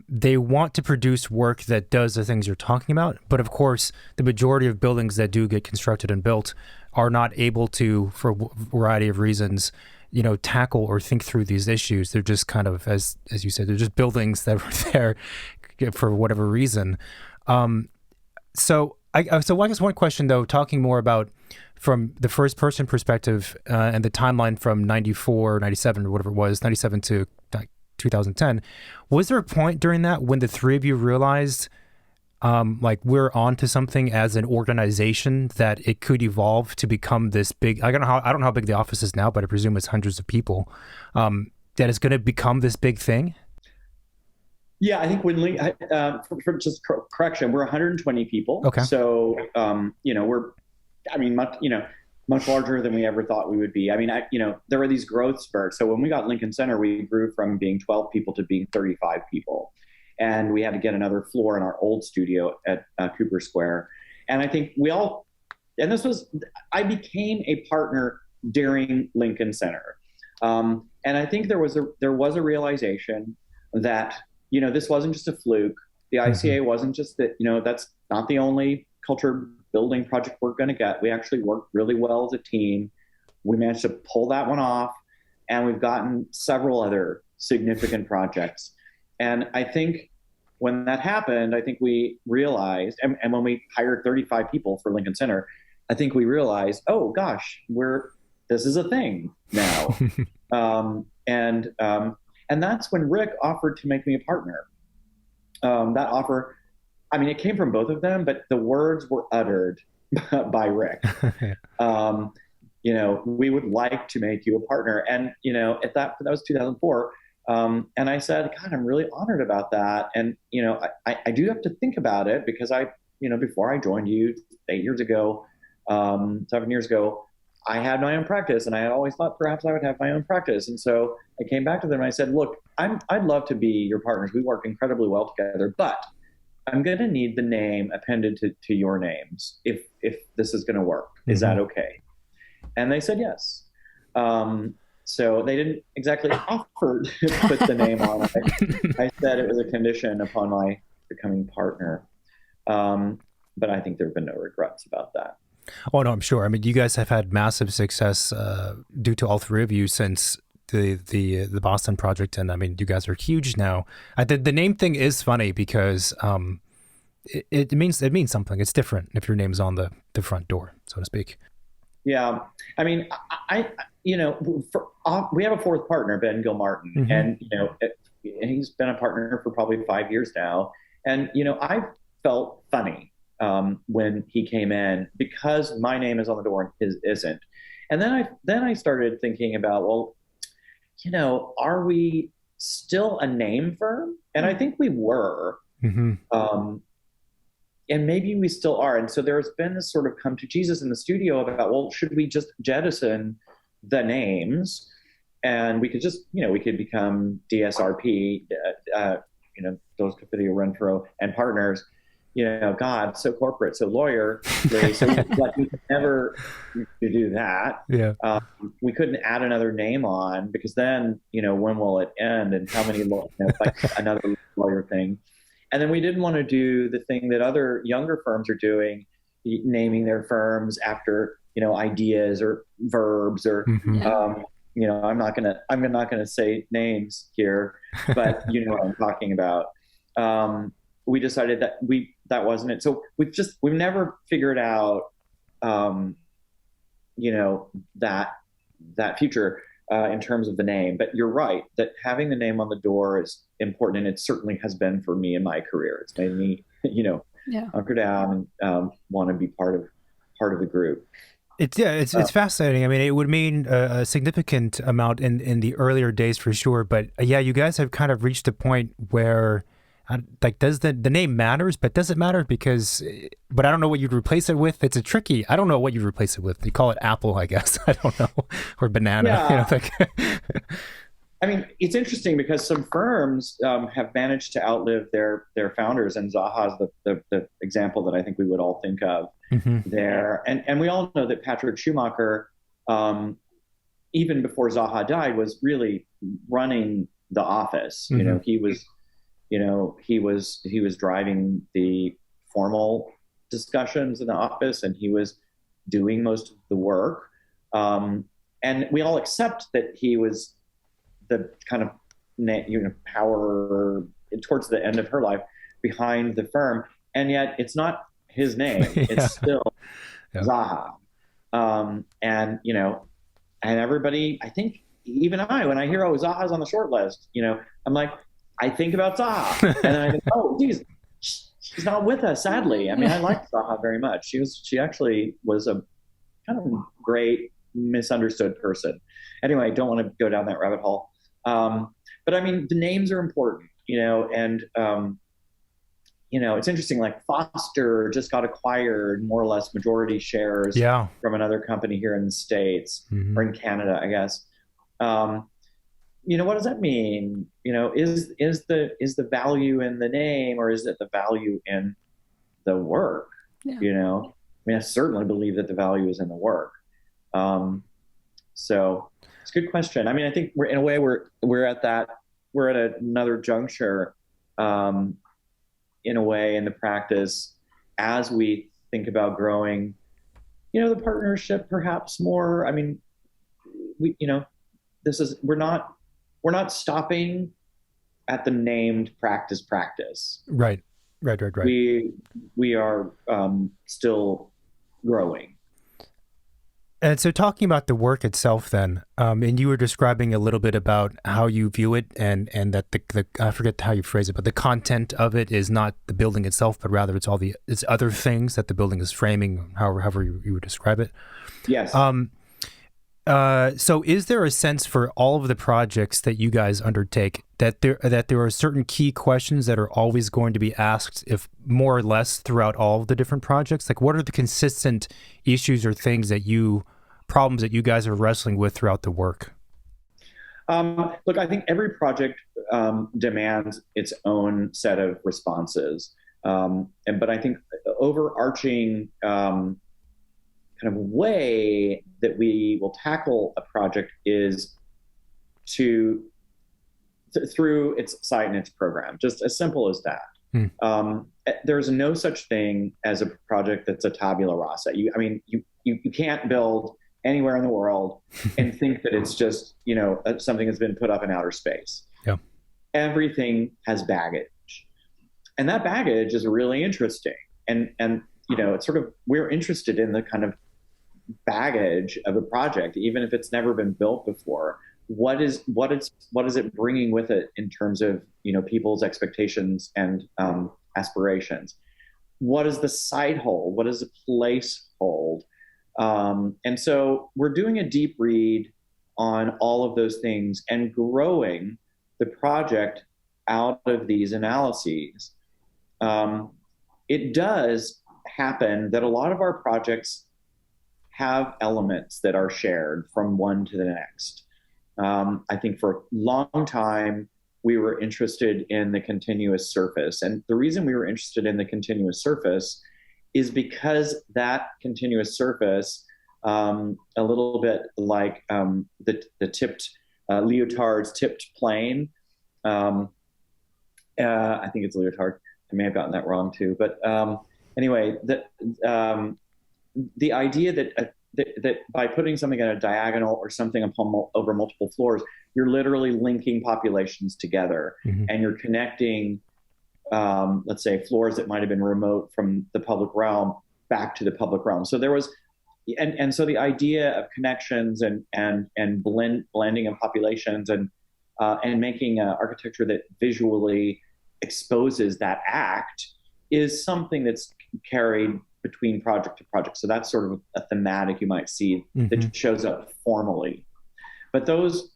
[SPEAKER 2] they want to produce work that does the things you're talking about. But of course, the majority of buildings that do get constructed and built are not able to, for a variety of reasons, tackle or think through these issues. They're just kind of, as you said, they're just buildings that were there for whatever reason. So I guess one question, though, talking more about from the first person perspective and the timeline from 94, 97, or whatever it was, 97 to 2010, was there a point during that when the three of you realized we're onto something as an organization, that it could evolve to become this big, I don't know how big the office is now, but I presume it's hundreds of people, that it's going to become this big thing?
[SPEAKER 1] Yeah, I think when for just correction, we're 120 people.
[SPEAKER 2] Okay.
[SPEAKER 1] So, we're, much larger than we ever thought we would be. There were these growth spurts. So when we got Lincoln Center, we grew from being 12 people to being 35 people. And we had to get another floor in our old studio at Cooper Square. And I think I became a partner during Lincoln Center. And I think there was a realization that, this wasn't just a fluke. The ICA wasn't just that, that's not the only culture building project we're going to get. We actually worked really well as a team. We managed to pull that one off, and we've gotten several other significant projects. And I think when that happened, I think we realized, and when we hired 35 people for Lincoln Center, I think we realized, oh gosh, this is a thing now. And that's when Rick offered to make me a partner. That offer, it came from both of them, but the words were uttered by Rick. We would like to make you a partner. And, that was 2004. And I said, God, I'm really honored about that. And, I do have to think about it, because before I joined you 7 years ago, I had my own practice, and I had always thought perhaps I would have my own practice. And so I came back to them and I said, look, I'd love to be your partners. We work incredibly well together, but I'm going to need the name appended to your names if this is going to work. Is that okay? And they said yes. So they didn't exactly offer to put the name on it. I said it was a condition upon my becoming partner. But I think there have been no regrets about that.
[SPEAKER 2] Oh, no, I'm sure. You guys have had massive success due to all three of you since the Boston project. And you guys are huge now. The name thing is funny because it means something. It's different if your name's on the front door, so to speak.
[SPEAKER 1] Yeah. We have a fourth partner, Ben Gilmartin, and, he's been a partner for probably 5 years now. And, I felt funny when he came in, because my name is on the door and his isn't. And then I started thinking about, well, are we still a name firm? And I think we were.
[SPEAKER 2] Mm-hmm.
[SPEAKER 1] And maybe we still are. And so there's been this sort of come to Jesus in the studio about, well, should we just jettison the names and we could just, we could become DSRP, Diller Scofidio Renfro and Partners, God, so corporate, so lawyer, so we could never do that.
[SPEAKER 2] Yeah.
[SPEAKER 1] We couldn't add another name on because then, when will it end and how many, like another lawyer thing. And then we didn't want to do the thing that other younger firms are doing, naming their firms after, ideas or verbs or,
[SPEAKER 2] mm-hmm.
[SPEAKER 1] I'm not gonna say names here, but you know what I'm talking about. We decided that that wasn't it. So we've never figured out, that future in terms of the name. But you're right that having the name on the door is important, and it certainly has been for me in my career. It's made me, hunker down and want to be part of the group.
[SPEAKER 2] It's fascinating. I mean, it would mean a significant amount in the earlier days for sure. But you guys have kind of reached a point where, does the name matters? But does it matter? But I don't know what you'd replace it with. It's tricky. I don't know what you'd replace it with. You call it Apple, I guess. I don't know, or banana.
[SPEAKER 1] Yeah. I mean, it's interesting because some firms have managed to outlive their founders, and Zaha's the example that I think we would all think of there. And we all know that Patrick Schumacher, even before Zaha died, was really running the office.
[SPEAKER 2] Mm-hmm.
[SPEAKER 1] He was driving the formal discussions in the office, and he was doing most of the work. And we all accept that he was the kind of power towards the end of her life behind the firm, and yet it's not his name. It's still Zaha. And everybody, I think even when I hear, Zaha's on the short list, I'm like, I think about Zaha, and then I think, geez, she's not with us, sadly. I mean, I liked Zaha very much. She actually was a kind of great misunderstood person. Anyway, don't want to go down that rabbit hole. But I mean, the names are important, and, it's interesting, like Foster just got acquired more or less majority shares from another company here in the States or in Canada, I guess. What does that mean? Is the value in the name, or is it the value in the work? Yeah. I certainly believe that the value is in the work. So it's a good question. I mean, I think we're at another juncture, in a way, in the practice, as we think about growing, the partnership perhaps more. I mean, we're not stopping at the named practice.
[SPEAKER 2] Right.
[SPEAKER 1] We are still growing.
[SPEAKER 2] And so talking about the work itself then, and you were describing a little bit about how you view it and that the I forget how you phrase it, but the content of it is not the building itself, but rather it's other things that the building is framing, however you would describe it.
[SPEAKER 1] Yes.
[SPEAKER 2] So is there a sense for all of the projects that you guys undertake that there are certain key questions that are always going to be asked, if more or less, throughout all of the different projects? Like, what are the consistent issues or problems that you guys are wrestling with throughout the work?
[SPEAKER 1] Look, I think every project demands its own set of responses. But I think overarching kind of way that we will tackle a project is through its site and its program, just as simple as that. There's no such thing as a project that's a tabula rasa. You can't build anywhere in the world and think that it's just, something that's been put up in outer space.
[SPEAKER 2] Yeah.
[SPEAKER 1] Everything has baggage. And that baggage is really interesting. And it's sort of, we're interested in the kind of baggage of a project, even if it's never been built before. What is it bringing with it in terms of, people's expectations and aspirations? What does the site hold? What does the place hold? And so we're doing a deep read on all of those things and growing the project out of these analyses. It does happen that a lot of our projects have elements that are shared from one to the next. I think for a long time, we were interested in the continuous surface. And the reason we were interested in the continuous surface is because that continuous surface, a little bit like the tipped, Lyotard's tipped plane. I think it's Lyotard. I may have gotten that wrong too. But anyway, the idea that by putting something at a diagonal or something over multiple floors, you're literally linking populations together, and you're connecting, let's say, floors that might have been remote from the public realm back to the public realm. So there was, and so the idea of connections and blending of populations and making architecture that visually exposes that act is something that's carried between project to project. So that's sort of a thematic you might see that shows up formally. But those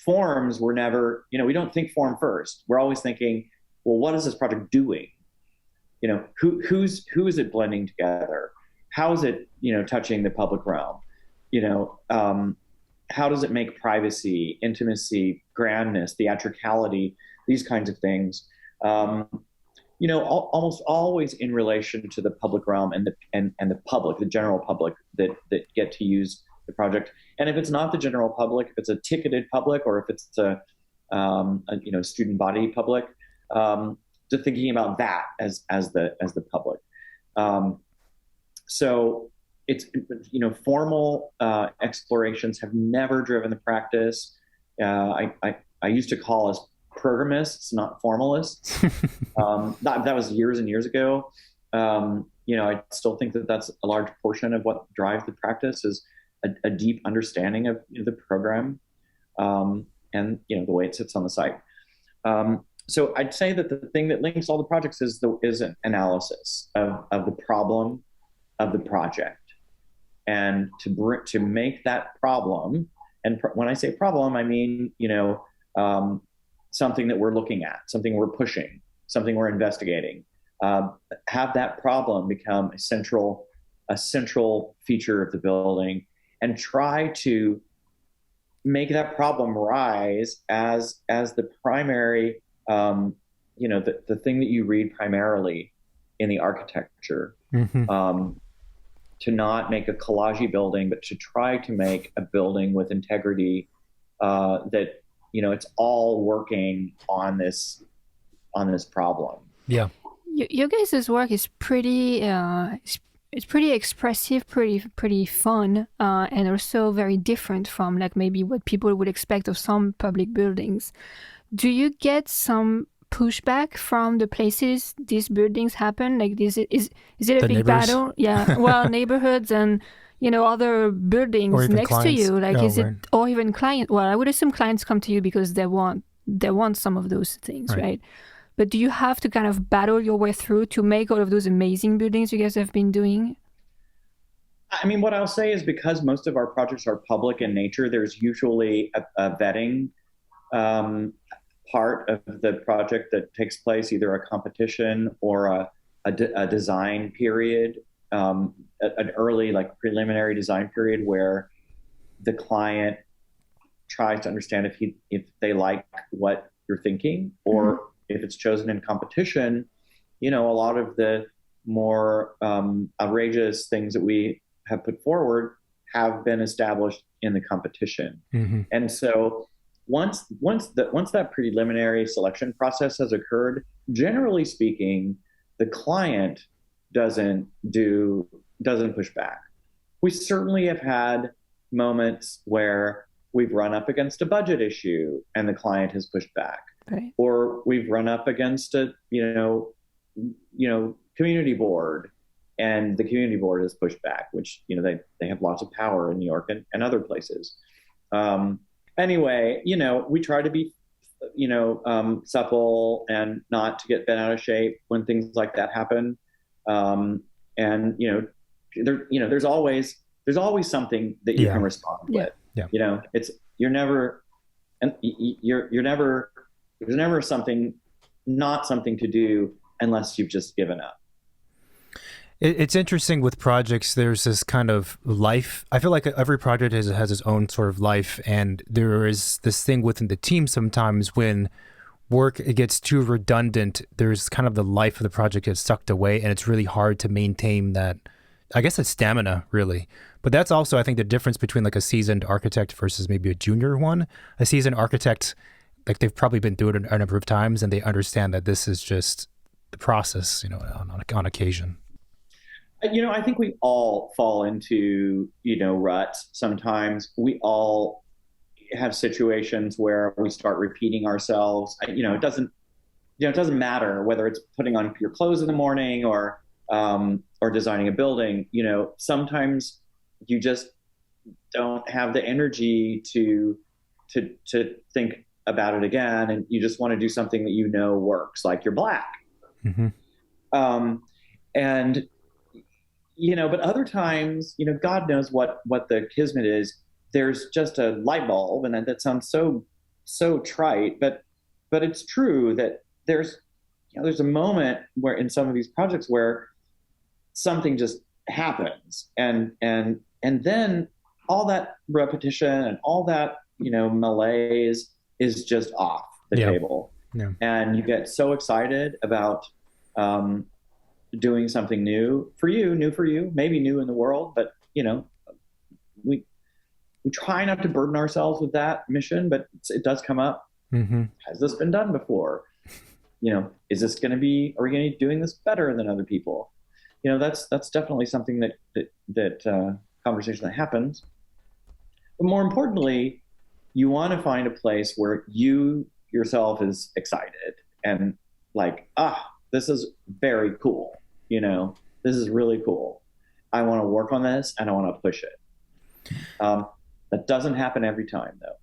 [SPEAKER 1] forms were never, we don't think form first. We're always thinking, well, what is this project doing? Who is it blending together? How is it, touching the public realm? How does it make privacy, intimacy, grandness, theatricality, these kinds of things? Almost always in relation to the public realm and the public, the general public that get to use the project. And if it's not the general public, if it's a ticketed public, or if it's a student body public, to thinking about that as the public. So it's formal explorations have never driven the practice. I used to call us programists, not formalists. That was years and years ago. I still think that that's a large portion of what drives the practice is a deep understanding of the program and the way it sits on the site. So I'd say that the thing that links all the projects is an analysis of the problem of the project, and to make that problem. And when I say problem, I mean something that we're looking at, something we're pushing, something we're investigating. Have that problem become a central feature of the building, and try to make that problem rise as the primary, the thing that you read primarily in the architecture. To not make a collage building, but to try to make a building with integrity that it's all working on this problem.
[SPEAKER 3] Yeah. Your guys' work is pretty it's pretty expressive, pretty fun, and also very different from like maybe what people would expect of some public buildings. Do you get some pushback from the places these buildings happen? Like is it a big battle? Yeah. Well, neighborhoods and other buildings next clients. To you, like or even client? Well, I would assume clients come to you because they want some of those things, right? But do you have to kind of battle your way through to make all of those amazing buildings you guys have been doing?
[SPEAKER 1] I mean, what I'll say is because most of our projects are public in nature, there's usually a vetting part of the project that takes place, either a competition or a design period. An early preliminary design period where the client tries to understand if they like what you're thinking, or if it's chosen in competition. A lot of the more outrageous things that we have put forward have been established in the competition. And so once that preliminary selection process has occurred, generally speaking, the client doesn't push back. We certainly have had moments where we've run up against a budget issue and the client has pushed back, right. Or we've run up against a community board and the community board has pushed back, which they have lots of power in New York and other places. Anyway, we try to be supple and not to get bent out of shape when things like that happen. And there's always something that you can respond with.
[SPEAKER 2] Yeah.
[SPEAKER 1] You know, you're never, and you're never, there's never something, not something to do unless you've just given up.
[SPEAKER 2] It's interesting with projects. There's this kind of life. I feel like every project has its own sort of life, and there is this thing within the team sometimes when work it gets too redundant. There's kind of the life of the project gets sucked away, and it's really hard to maintain that. I guess it's stamina, really. But that's also, I think, the difference between like a seasoned architect versus maybe a junior one. A seasoned architect, like they've probably been through it a number of times, and they understand that this is just the process, you know, on occasion.
[SPEAKER 1] You know, I think we all fall into, you know, ruts sometimes. We all have situations where we start repeating ourselves. You know, it doesn't matter whether it's putting on your clothes in the morning or designing a building. You know, sometimes you just don't have the energy to think about it again, and you just want to do something that you know works, like you're black.
[SPEAKER 2] Mm-hmm.
[SPEAKER 1] And you know, but other times, you know, God knows what the kismet is. There's just a light bulb, and that sounds so trite, but it's true that there's a moment where in some of these projects where something just happens, and then all that repetition and all that, you know, malaise is just off the table, and you get so excited about doing something new for you, maybe new in the world, but you know, we try not to burden ourselves with that mission, but it does come up.
[SPEAKER 2] Mm-hmm.
[SPEAKER 1] Has this been done before? You know, are we going to be doing this better than other people? You know, that's definitely something that conversation that happens. But more importantly, you want to find a place where you yourself is excited and like, this is very cool. You know, this is really cool. I want to work on this and I want to push it. That doesn't happen every time, though.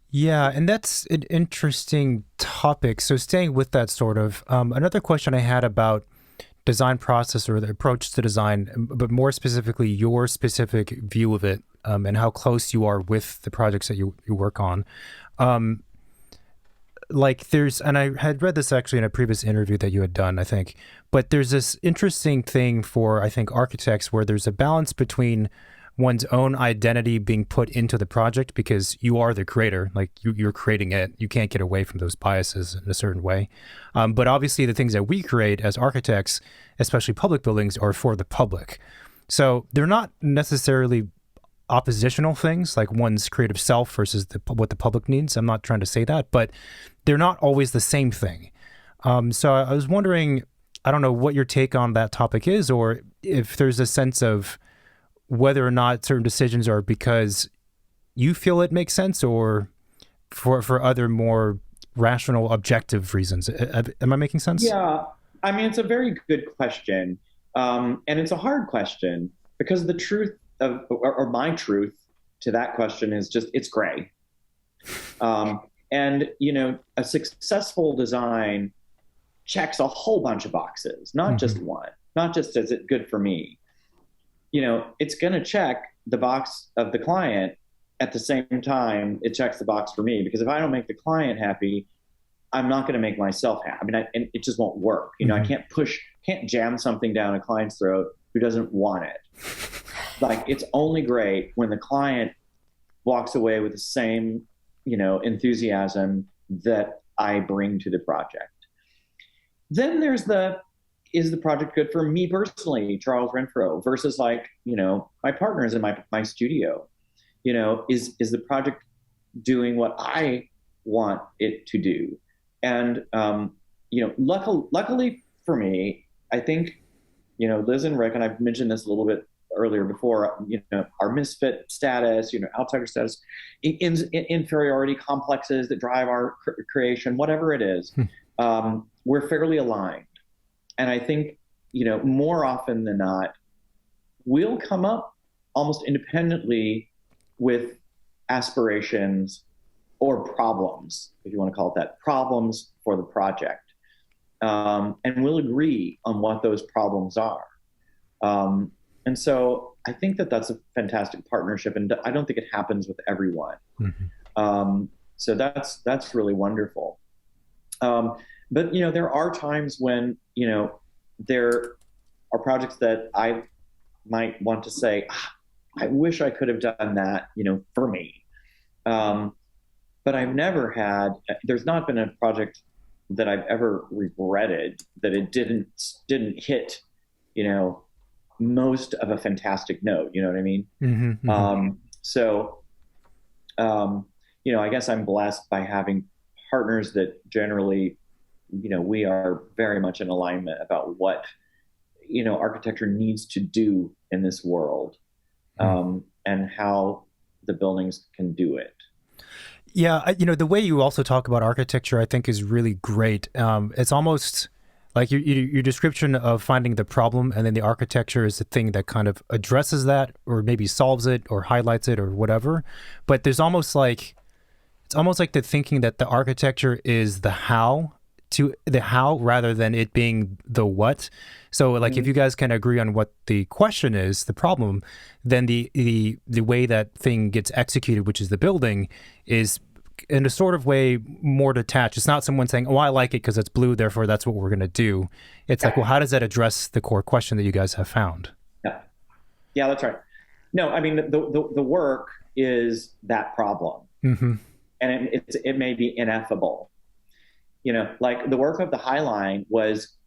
[SPEAKER 2] Yeah, and that's an interesting topic. So staying with that sort of, another question I had about design process or the approach to design, but more specifically your specific view of it, and how close you are with the projects that you work on. Like and I had read this actually in a previous interview that you had done, I think, but there's this interesting thing for, I think, architects where there's a balance between one's own identity being put into the project because you are the creator, like you're creating it. You can't get away from those biases in a certain way. But obviously the things that we create as architects, especially public buildings, are for the public. So they're not necessarily oppositional things, like one's creative self versus what the public needs. I'm not trying to say that, but they're not always the same thing. So I was wondering, I don't know what your take on that topic is, or if there's a sense of whether or not certain decisions are because you feel it makes sense or for other more rational, objective reasons. Am I making sense?
[SPEAKER 1] Yeah. I mean, it's a very good question. And it's a hard question because the truth or my truth to that question is just, it's gray. And, you know, a successful design checks a whole bunch of boxes, not just one, not just is it good for me. You know, it's going to check the box of the client at the same time it checks the box for me, because if I don't make the client happy, I'm not going to make myself happy. I mean, and it just won't work. You know, I can't jam something down a client's throat who doesn't want it. Like, it's only great when the client walks away with the same, you know, enthusiasm that I bring to the project. Then there's is the project good for me personally, Charles Renfro, versus like, you know, my partners in my studio? You know, is the project doing what I want it to do? And, you know, luckily for me, I think, you know, Liz and Rick, and I've mentioned this a little bit earlier before, you know, our misfit status, you know, outsider status, inferiority complexes that drive our creation, whatever it is, we're fairly aligned. And I think, you know, more often than not, we'll come up almost independently with aspirations or problems, if you want to call it that, problems for the project. And we'll agree on what those problems are. And so I think that that's a fantastic partnership, and I don't think it happens with everyone. So that's really wonderful. But there are times when there are projects that I might want to say, I wish I could have done that, for me. But I've never had. There's not been a project that I've ever regretted that it didn't hit, most of a fantastic note. You know what I mean? So, I guess I'm blessed by having partners that generally, we are very much in alignment about what, architecture needs to do in this world, and how the buildings can do it.
[SPEAKER 2] Yeah, the way you also talk about architecture, I think, is really great. It's almost like your description of finding the problem, and then the architecture is the thing that kind of addresses that, or maybe solves it, or highlights it, or whatever. But it's almost like the thinking that the architecture is the how rather than it being the what. So like if you guys can agree on what the question is, the problem, then the way that thing gets executed, which is the building, is in a sort of way more detached. It's not someone saying, oh, I like it because it's blue, therefore that's what we're going to do. It's like, well, how does that address the core question that you guys have found?
[SPEAKER 1] Yeah, that's right. No, I mean, the work is that problem. And it may be ineffable. Like the work of the High Line was,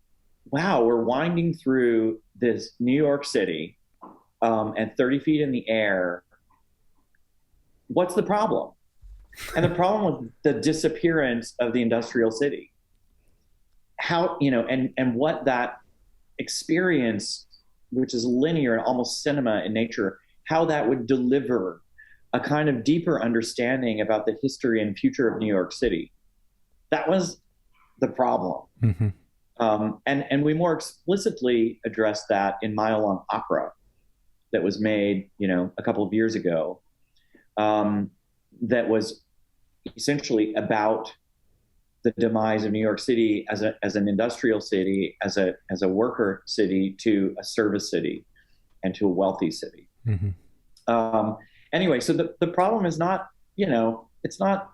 [SPEAKER 1] wow, we're winding through this New York City at 30 feet in the air. What's the problem? And the problem was the disappearance of the industrial city. How, and what that experience, which is linear and almost cinema in nature, how that would deliver a kind of deeper understanding about the history and future of New York City. That was the problem. And we more explicitly addressed that in Mile Long Opera that was made, a couple of years ago, that was essentially about the demise of New York City as an industrial city, as a worker city, to a service city and to a wealthy city. Anyway, so the problem is not, it's not,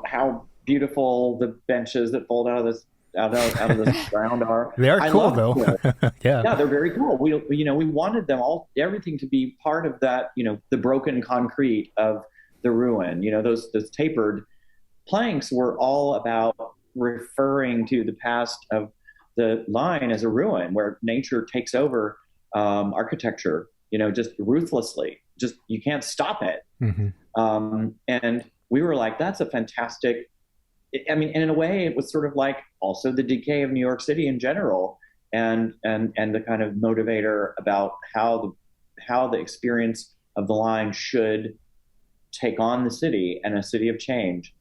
[SPEAKER 1] how beautiful the benches that fold out of this ground are.
[SPEAKER 2] They are cool, though.
[SPEAKER 1] Yeah, they're very cool. We wanted them all, everything to be part of that, the broken concrete of the ruin. Those tapered planks were all about referring to the past of the line as a ruin, where nature takes over architecture, just ruthlessly. Just, you can't stop it. And we were like, that's a fantastic. I mean, and in a way, it was sort of like also the decay of New York City in general, and the kind of motivator about how the experience of the line should take on the city and a city of change.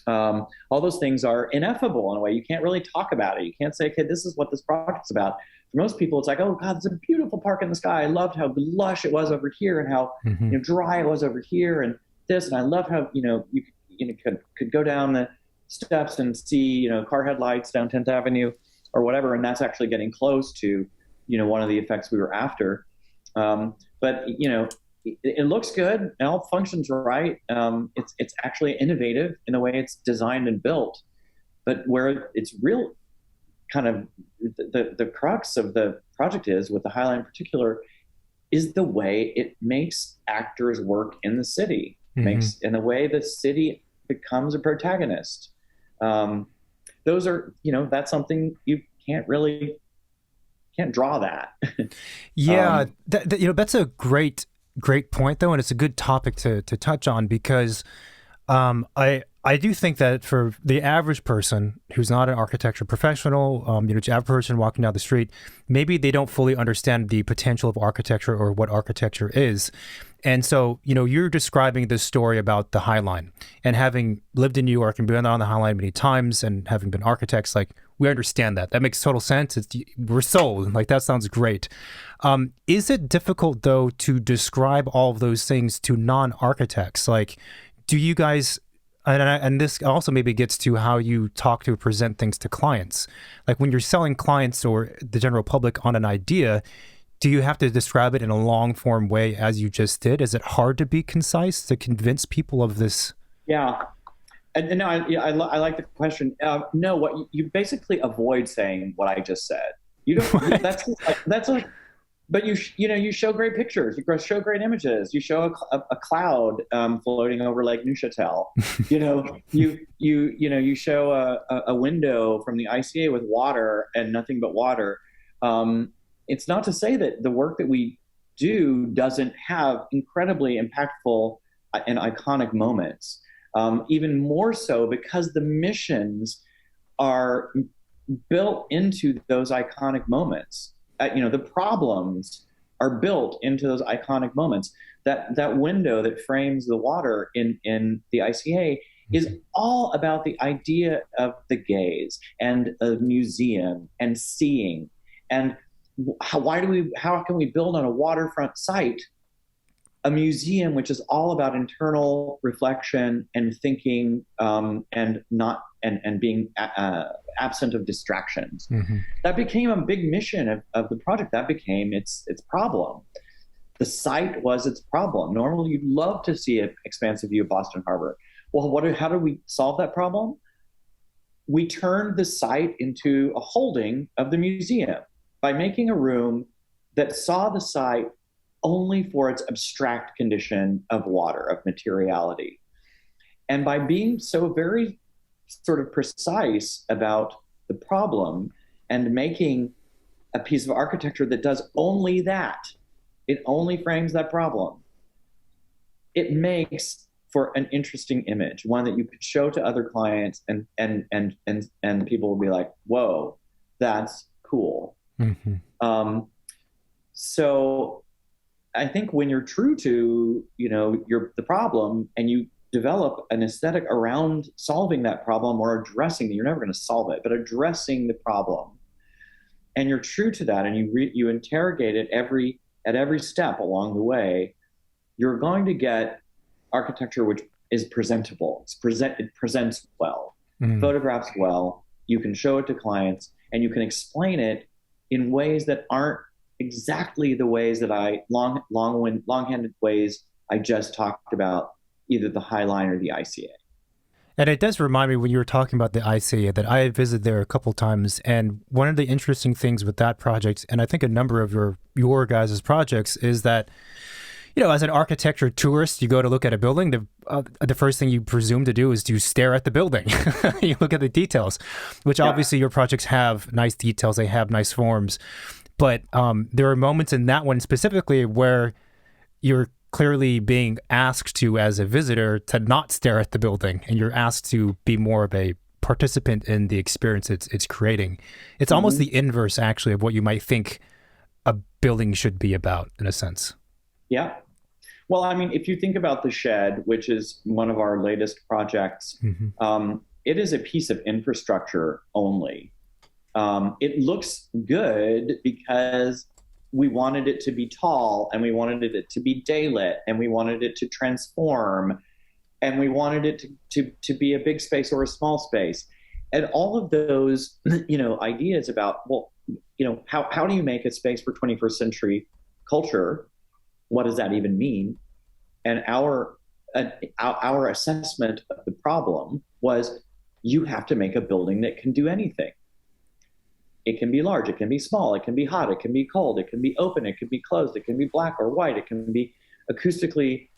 [SPEAKER 1] All those things are ineffable in a way. You can't really talk about it. You can't say, okay, this is what this project's about. For most people, it's like, oh God, it's a beautiful park in the sky. I loved how lush it was over here, and how dry it was over here, and this. And I love how you could go down the steps and see car headlights down 10th Avenue or whatever, and that's actually getting close to one of the effects we were after. But it looks good, it all functions right. It's actually innovative in the way it's designed and built, but where it's real kind of the crux of the project is, with the High Line in particular, is the way it makes actors work in the city, makes in the way the city becomes a protagonist. Those are, that's something you can't draw that.
[SPEAKER 2] Yeah. That's a great point though. And it's a good topic to touch on, because, I do think that for the average person who's not an architecture professional, the average person walking down the street, maybe they don't fully understand the potential of architecture or what architecture is. And so, you're describing this story about the High Line, and having lived in New York and been on the High Line many times, and having been architects, like, we understand that. That makes total sense. We're sold. Like, that sounds great. Is it difficult, though, to describe all of those things to non-architects? Like, do you guys... And this also maybe gets to how you talk to present things to clients. Like when you're selling clients or the general public on an idea, Do you have to describe it in a long form way as you just did? Is it hard to be concise, to convince people of this?
[SPEAKER 1] Yeah. And no, I like the question. No, what you basically avoid saying what I just said. You don't.
[SPEAKER 2] Right.
[SPEAKER 1] That's like. But you show great pictures. You show great images. You show a cloud floating over Lake Neuchâtel. You show a window from the ICA with water and nothing but water. It's not to say that the work that we do doesn't have incredibly impactful and iconic moments. Even more so because the missions are built into those iconic moments. The problems are built into those iconic moments. That window that frames the water in the ICA is all about the idea of the gaze and a museum and seeing. And how can we build on a waterfront site a museum which is all about internal reflection and thinking and being absent of distractions. Mm-hmm. That became a big mission of the project. That became its problem. The site was its problem. Normally, you'd love to see an expansive view of Boston Harbor. Well, how do we solve that problem? We turned the site into a holding of the museum by making a room that saw the site only for its abstract condition of water, of materiality. And by being so very sort of precise about the problem and making a piece of architecture that does only that, it only frames that problem, it makes for an interesting image, one that you could show to other clients and people will be like, whoa, that's cool. Mm-hmm. So I think when you're true to, the problem and you develop an aesthetic around solving that problem or addressing it, you're never going to solve it, but addressing the problem. And you're true to that and you interrogate it at every step along the way, you're going to get architecture which is presentable. It presents well, photographs well, you can show it to clients and you can explain it in ways that aren't exactly the ways that long-handed ways I just talked about, either the High Line or the ICA.
[SPEAKER 2] And it does remind me when you were talking about the ICA that I had visited there a couple times. And one of the interesting things with that project, and I think a number of your guys' projects, is that, as an architecture tourist, you go to look at a building, the first thing you presume to do is to stare at the building. You look at the details, which obviously your projects have nice details, they have nice forms. But there are moments in that one specifically where you're clearly being asked to, as a visitor, to not stare at the building, and you're asked to be more of a participant in the experience it's creating. It's almost the inverse, actually, of what you might think a building should be about, in a sense.
[SPEAKER 1] Yeah. Well, I mean, if you think about the Shed, which is one of our latest projects, it is a piece of infrastructure only. It looks good because we wanted it to be tall and we wanted it to be daylit and we wanted it to transform and we wanted it to be a big space or a small space. And all of those, ideas about, how do you make a space for 21st century culture? What does that even mean? And our assessment of the problem was, you have to make a building that can do anything. It can be large, it can be small, it can be hot, it can be cold, it can be open, it can be closed, it can be black or white, it can be acoustically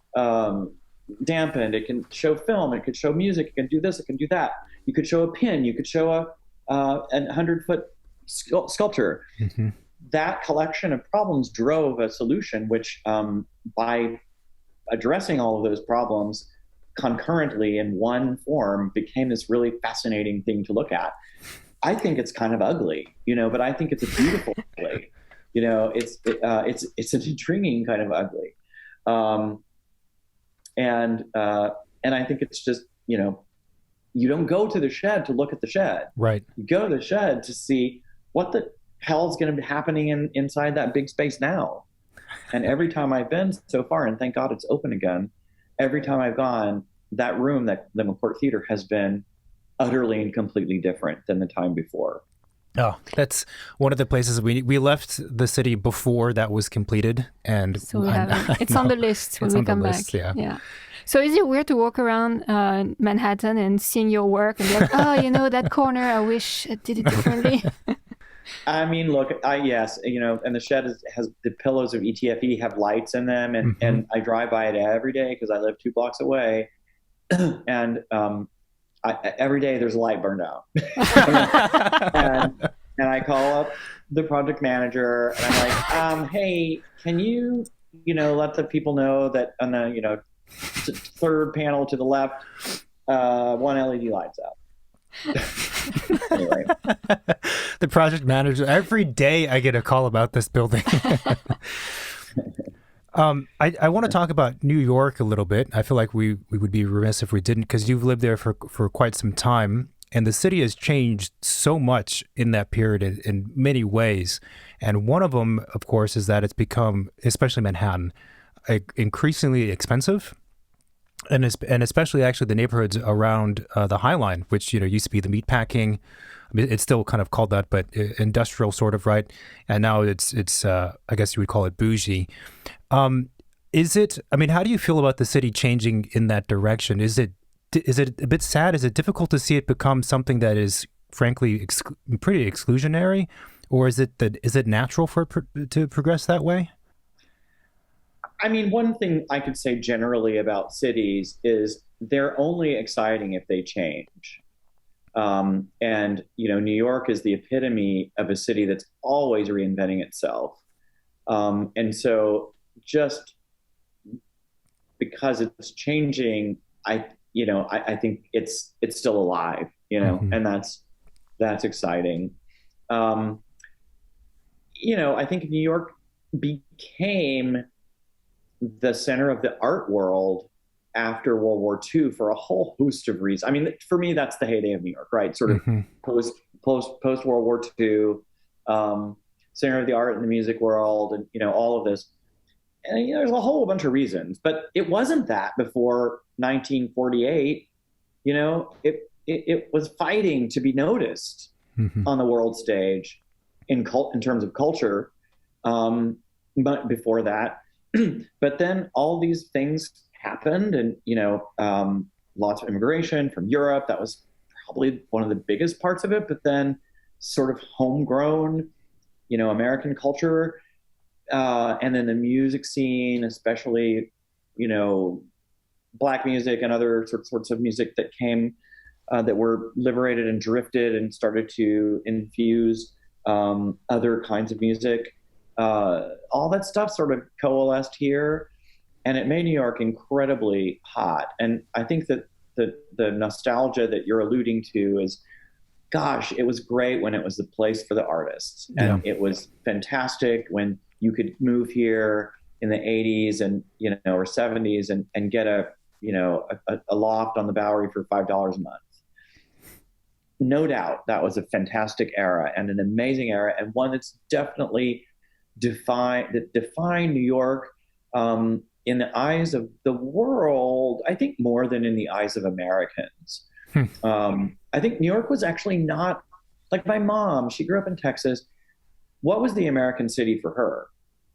[SPEAKER 1] dampened, it can show film, it could show music, it can do this, it can do that. You could show a pin, you could show a 100-foot sculpture. Mm-hmm. That collection of problems drove a solution which, by addressing all of those problems concurrently in one form, became this really fascinating thing to look at. I think it's kind of ugly, but I think it's a beautiful ugly. It's an intriguing kind of ugly, and I think it's just you don't go to the Shed to look at the Shed,
[SPEAKER 2] right?
[SPEAKER 1] You go to the Shed to see what the hell's going to be happening inside that big space now. And every time I've been so far, and thank God it's open again, every time I've gone, that room, that the McCourt Theater, has been utterly and completely different than the time before.
[SPEAKER 2] Oh, that's one of the places we left the city before that was completed, and
[SPEAKER 3] So we haven't. It's on the list when we come back. Yeah. So is it weird to walk around Manhattan and seeing your work and be like, oh, that corner, I wish I did it differently?
[SPEAKER 1] I mean, look, yes, and the shed has the pillows of ETFE have lights in them, and I drive by it every day because I live 2 blocks away, and every day there's a light burned out, and I call up the project manager and I'm like, hey, can you let the people know that on the third panel to the left, 1 LED light's out. Anyway.
[SPEAKER 2] The project manager, every day I get a call about this building. I want to talk about New York a little bit. I feel like we would be remiss if we didn't, because you've lived there for quite some time, and the city has changed so much in that period in many ways. And one of them, of course, is that it's become, especially Manhattan, increasingly expensive. And especially actually the neighborhoods around the High Line, which used to be the meatpacking. I mean, it's still kind of called that, but industrial sort of, right? And now it's I guess you would call it bougie. Is it? I mean, how do you feel about the city changing in that direction? Is it a bit sad? Is it difficult to see it become something that is frankly pretty exclusionary, or is it natural for it to progress that way?
[SPEAKER 1] I mean, one thing I could say generally about cities is they're only exciting if they change. And, New York is the epitome of a city that's always reinventing itself. And so just because it's changing, I think it's still alive, and that's exciting. I think New York became the center of the art world after World War II for a whole host of reasons. I mean, for me, that's the heyday of New York, right? Sort of post World War II, center of the art and the music world, and all of this. And there's a whole bunch of reasons, but it wasn't that before 1948. It was fighting to be noticed on the world stage in terms of culture. But before that. But then all these things happened, and lots of immigration from Europe. That was probably one of the biggest parts of it. But then sort of homegrown, American culture, and then the music scene, especially Black music and other sorts of music that came that were liberated and drifted and started to infuse other kinds of music. All that stuff sort of coalesced here, and it made New York incredibly hot. And I think that the nostalgia that you're alluding to is, gosh, it was great when it was the place for the artists, and it was fantastic when you could move here in the 80s and or 70s and get a loft on the Bowery for $5 a month. No doubt that was a fantastic era and an amazing era, and one that's definitely defined New York in the eyes of the world, I think more than in the eyes of Americans. I think New York was actually not, like my mom, she grew up in Texas. What was the American city for her?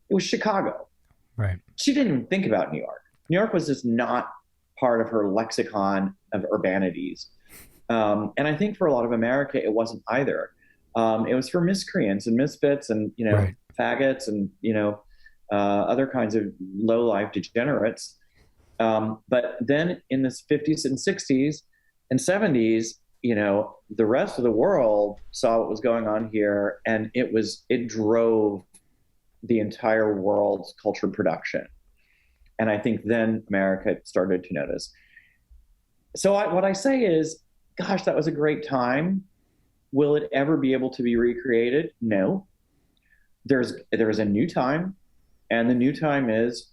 [SPEAKER 1] It was Chicago.
[SPEAKER 2] Right.
[SPEAKER 1] She didn't even think about New York. New York was just not part of her lexicon of urbanities. And I think for a lot of America, it wasn't either. It was for miscreants and misfits and,
[SPEAKER 2] right.
[SPEAKER 1] faggots and, other kinds of low-life degenerates. But then in the 50s and 60s and 70s, the rest of the world saw what was going on here, and it drove the entire world's culture production. And I think then America started to notice. So what I say is, gosh, that was a great time. Will it ever be able to be recreated? No. There's a new time, and the new time is,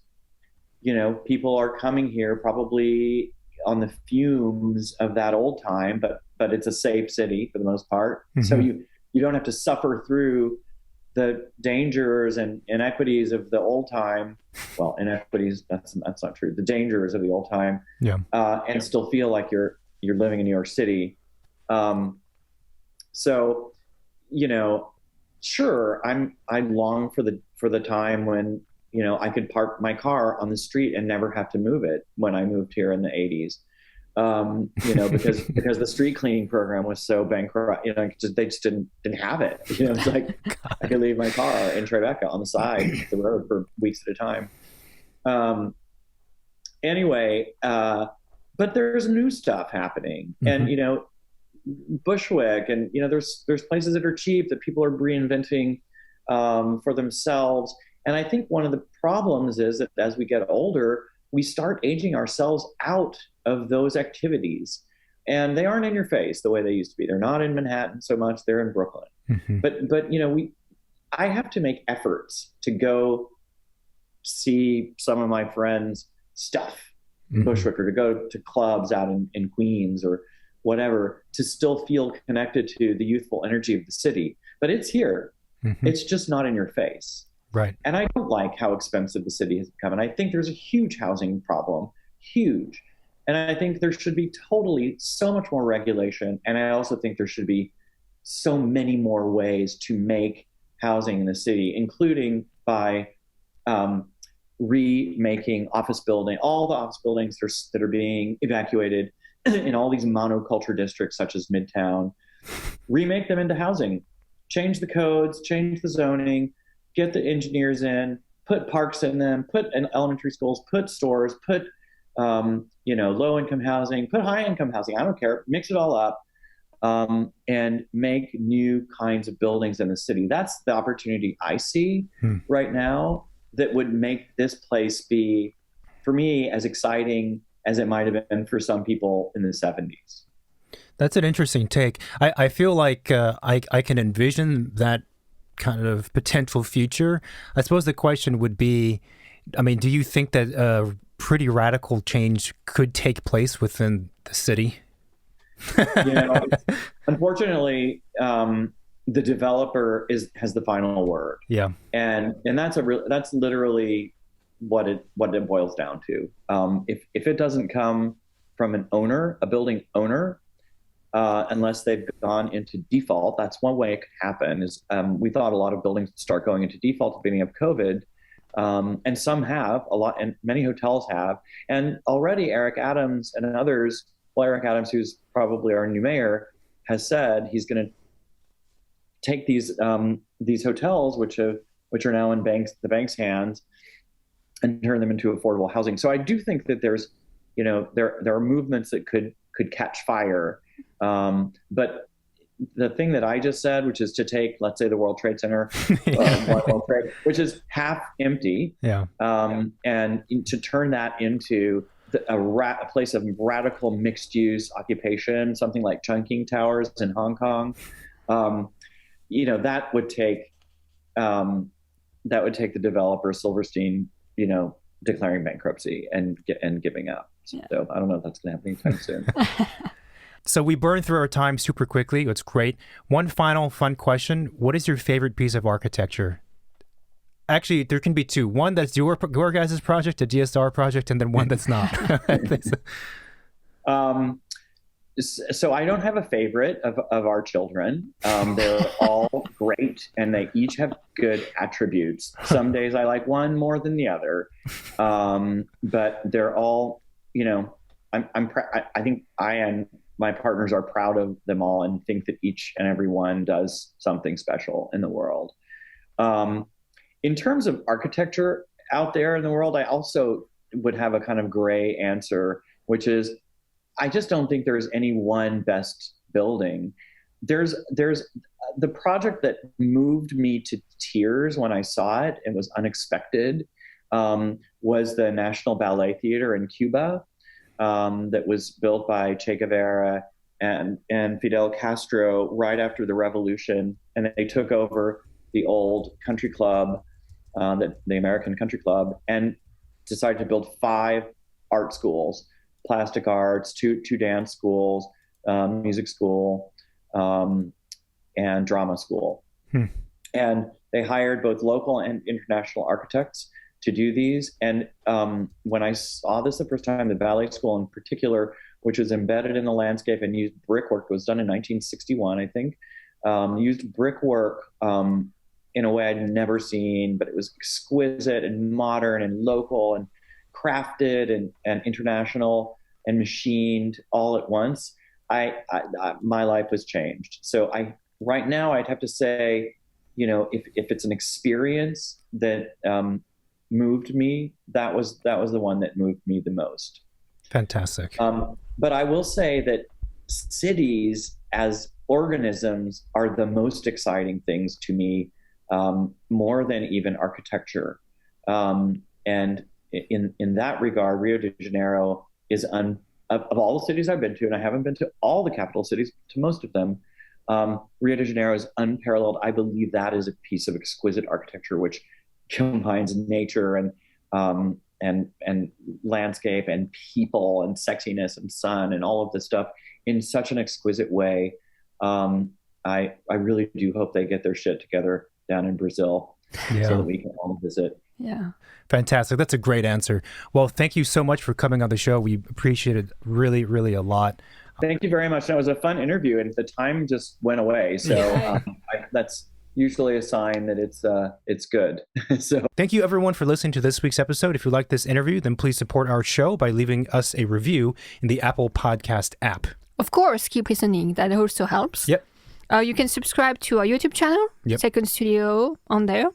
[SPEAKER 1] people are coming here probably on the fumes of that old time, but it's a safe city for the most part. Mm-hmm. So you don't have to suffer through the dangers and inequities of the old time. Well, inequities, that's not true. The dangers of the old time, and still feel like you're living in New York City. So you know, sure, I long for the time when, you know, I could park my car on the street and never have to move it when I moved here in the 80s. You know, because the street cleaning program was so bankrupt, you know, they just didn't have it. You know, it's like I could leave my car in Tribeca on the side of the road for weeks at a time. Anyway, but there's new stuff happening, and you know, Bushwick, and you know, there's places that are cheap that people are reinventing for themselves. And I think one of the problems is that as we get older, we start aging ourselves out of those activities, and they aren't in your face the way they used to be. They're not in Manhattan so much; they're in Brooklyn. But you know, I have to make efforts to go see some of my friends' stuff, Bushwick, or to go to clubs out in Queens or whatever, to still feel connected to the youthful energy of the city. But it's here. It's just not in your face.
[SPEAKER 2] Right.
[SPEAKER 1] And I don't like how expensive the city has become. And I think there's a huge housing problem, huge. And I think there should be totally so much more regulation. And I also think there should be so many more ways to make housing in the city, including by remaking all the office buildings that are being evacuated in all these monoculture districts, such as Midtown, remake them into housing, change the codes, change the zoning, get the engineers in, put parks in them, put in elementary schools, put stores, put you know, low-income housing, put high-income housing. I don't care. Mix it all up, and make new kinds of buildings in the city. That's the opportunity I see right now that would make this place be, for me, as exciting as it might have been for some people in the 70s.
[SPEAKER 2] That's an interesting take. I feel like I can envision that kind of potential future. I suppose the question would be, I mean, do you think that a pretty radical change could take place within the city?
[SPEAKER 1] You know, unfortunately, the developer has the final word.
[SPEAKER 2] Yeah, and
[SPEAKER 1] that's literally what it boils down to. If it doesn't come from an owner, a building owner, unless they've gone into default. That's one way it could happen. Is we thought a lot of buildings would start going into default at the beginning of COVID, and some have a lot, and many hotels have. And already Eric Adams and others, well, Eric Adams, who's probably our new mayor, has said he's going to take these hotels, which are now in the bank's hands, and turn them into affordable housing. So I do think that there's, you know, there are movements that could catch fire. But the thing that I just said, which is to take, let's say, the World Trade Center, which is half empty, and to turn that into a place of radical mixed-use occupation, something like Chungking Towers in Hong Kong, you know, that would take the developer Silverstein, you know, declaring bankruptcy and giving up. So I don't know if that's going to happen anytime soon.
[SPEAKER 2] So we burned through our time super quickly. It's great. One final fun question. What is your favorite piece of architecture? Actually, there can be two. One that's your guys' project, a DS+R project, and then one that's not.
[SPEAKER 1] So I don't have a favorite of our children. They're all great, and they each have good attributes. Some days I like one more than the other, but they're all, you know, I think I and my partners are proud of them all and think that each and every one does something special in the world. In terms of architecture out there in the world, I also would have a kind of gray answer, which is I just don't think there's any one best building. There's the project that moved me to tears when I saw it. It was unexpected. Was the National Ballet Theater in Cuba. That was built by Che Guevara and Fidel Castro right after the revolution. And they took over the old country club, the American Country Club, and decided to build 5 art schools, plastic arts, two dance schools, music school, and drama school. And they hired both local and international architects to do these. And when I saw this the first time, the ballet school in particular, which was embedded in the landscape and used brickwork, was done in 1961, I think. used brickwork in a way I'd never seen, but it was exquisite and modern and local and crafted and international and machined all at once. My life was changed. So right now I'd have to say, if it's an experience that moved me, that was the one that moved me the most.
[SPEAKER 2] Fantastic.
[SPEAKER 1] But I will say that cities as organisms are the most exciting things to me, more than even architecture. And in that regard, Rio de Janeiro is of all the cities I've been to, and I haven't been to all the capital cities, to most of them, Rio de Janeiro is unparalleled. I believe that is a piece of exquisite architecture which combines nature and landscape and people and sexiness and sun and all of this stuff in such an exquisite way. I really do hope they get their shit together down in Brazil so that we can all visit.
[SPEAKER 3] Yeah.
[SPEAKER 2] Fantastic. That's a great answer. Well, thank you so much for coming on the show. We appreciate it really, really a lot.
[SPEAKER 1] Thank you very much. That was a fun interview, and the time just went away. So that's usually a sign that it's good. So
[SPEAKER 2] thank you everyone for listening to this week's episode. If you like this interview, then please support our show by leaving us a review in the Apple Podcast app.
[SPEAKER 3] Of course, keep listening. That also helps.
[SPEAKER 2] Yep.
[SPEAKER 3] You can subscribe to our YouTube channel,
[SPEAKER 2] Yep.
[SPEAKER 3] Second Studio on there.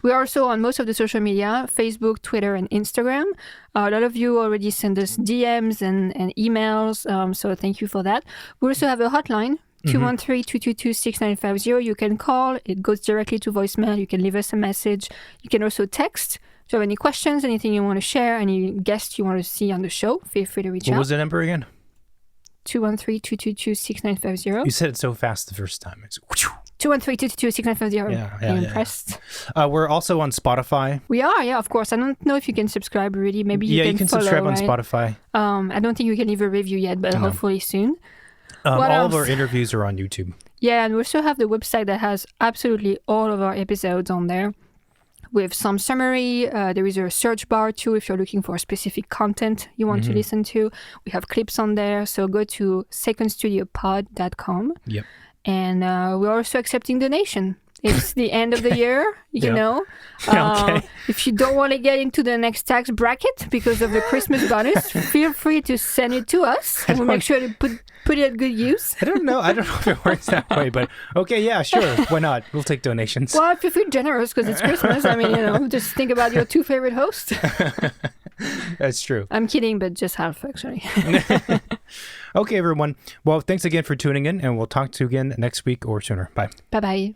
[SPEAKER 3] We're also on most of the social media, Facebook, Twitter, and Instagram. A lot of you already send us DMs and emails, so thank you for that. We also have a hotline, 213-222-6950. You can call. It goes directly to voicemail. You can leave us a message. You can also text. If you have any questions, anything you want to share, any guests you want to see on the show, feel free to reach out.
[SPEAKER 2] What was the number again?
[SPEAKER 3] 213-222-6950.
[SPEAKER 2] You said it so fast the first time. It's
[SPEAKER 3] 213-222-6950.
[SPEAKER 2] Yeah.
[SPEAKER 3] Impressed.
[SPEAKER 2] We're also on Spotify.
[SPEAKER 3] We are, yeah, of course. I don't know if you can subscribe already. Maybe you
[SPEAKER 2] can
[SPEAKER 3] follow,
[SPEAKER 2] subscribe on
[SPEAKER 3] right?
[SPEAKER 2] Spotify.
[SPEAKER 3] I don't think you can leave a review yet, but hopefully soon.
[SPEAKER 2] All
[SPEAKER 3] else?
[SPEAKER 2] of our interviews are on YouTube.
[SPEAKER 3] Yeah, and we also have the website that has absolutely all of our episodes on there with some summary. There is a search bar too if you're looking for specific content you want to listen to. We have clips on there. So go to secondstudiopod.com.
[SPEAKER 2] Yep.
[SPEAKER 3] And we're also accepting donation. It's the end of the year, you know.
[SPEAKER 2] Okay.
[SPEAKER 3] If you don't want to get into the next tax bracket because of the Christmas bonus, feel free to send it to us. And we'll make sure to put it at good use.
[SPEAKER 2] I don't know if it works that way, but okay, yeah, sure. Why not? We'll take donations.
[SPEAKER 3] Well, if you feel generous because it's Christmas, I mean, just think about your two favorite hosts.
[SPEAKER 2] That's true.
[SPEAKER 3] I'm kidding, but just half, actually.
[SPEAKER 2] Okay, everyone. Well, thanks again for tuning in, and we'll talk to you again next week or sooner. Bye.
[SPEAKER 3] Bye-bye.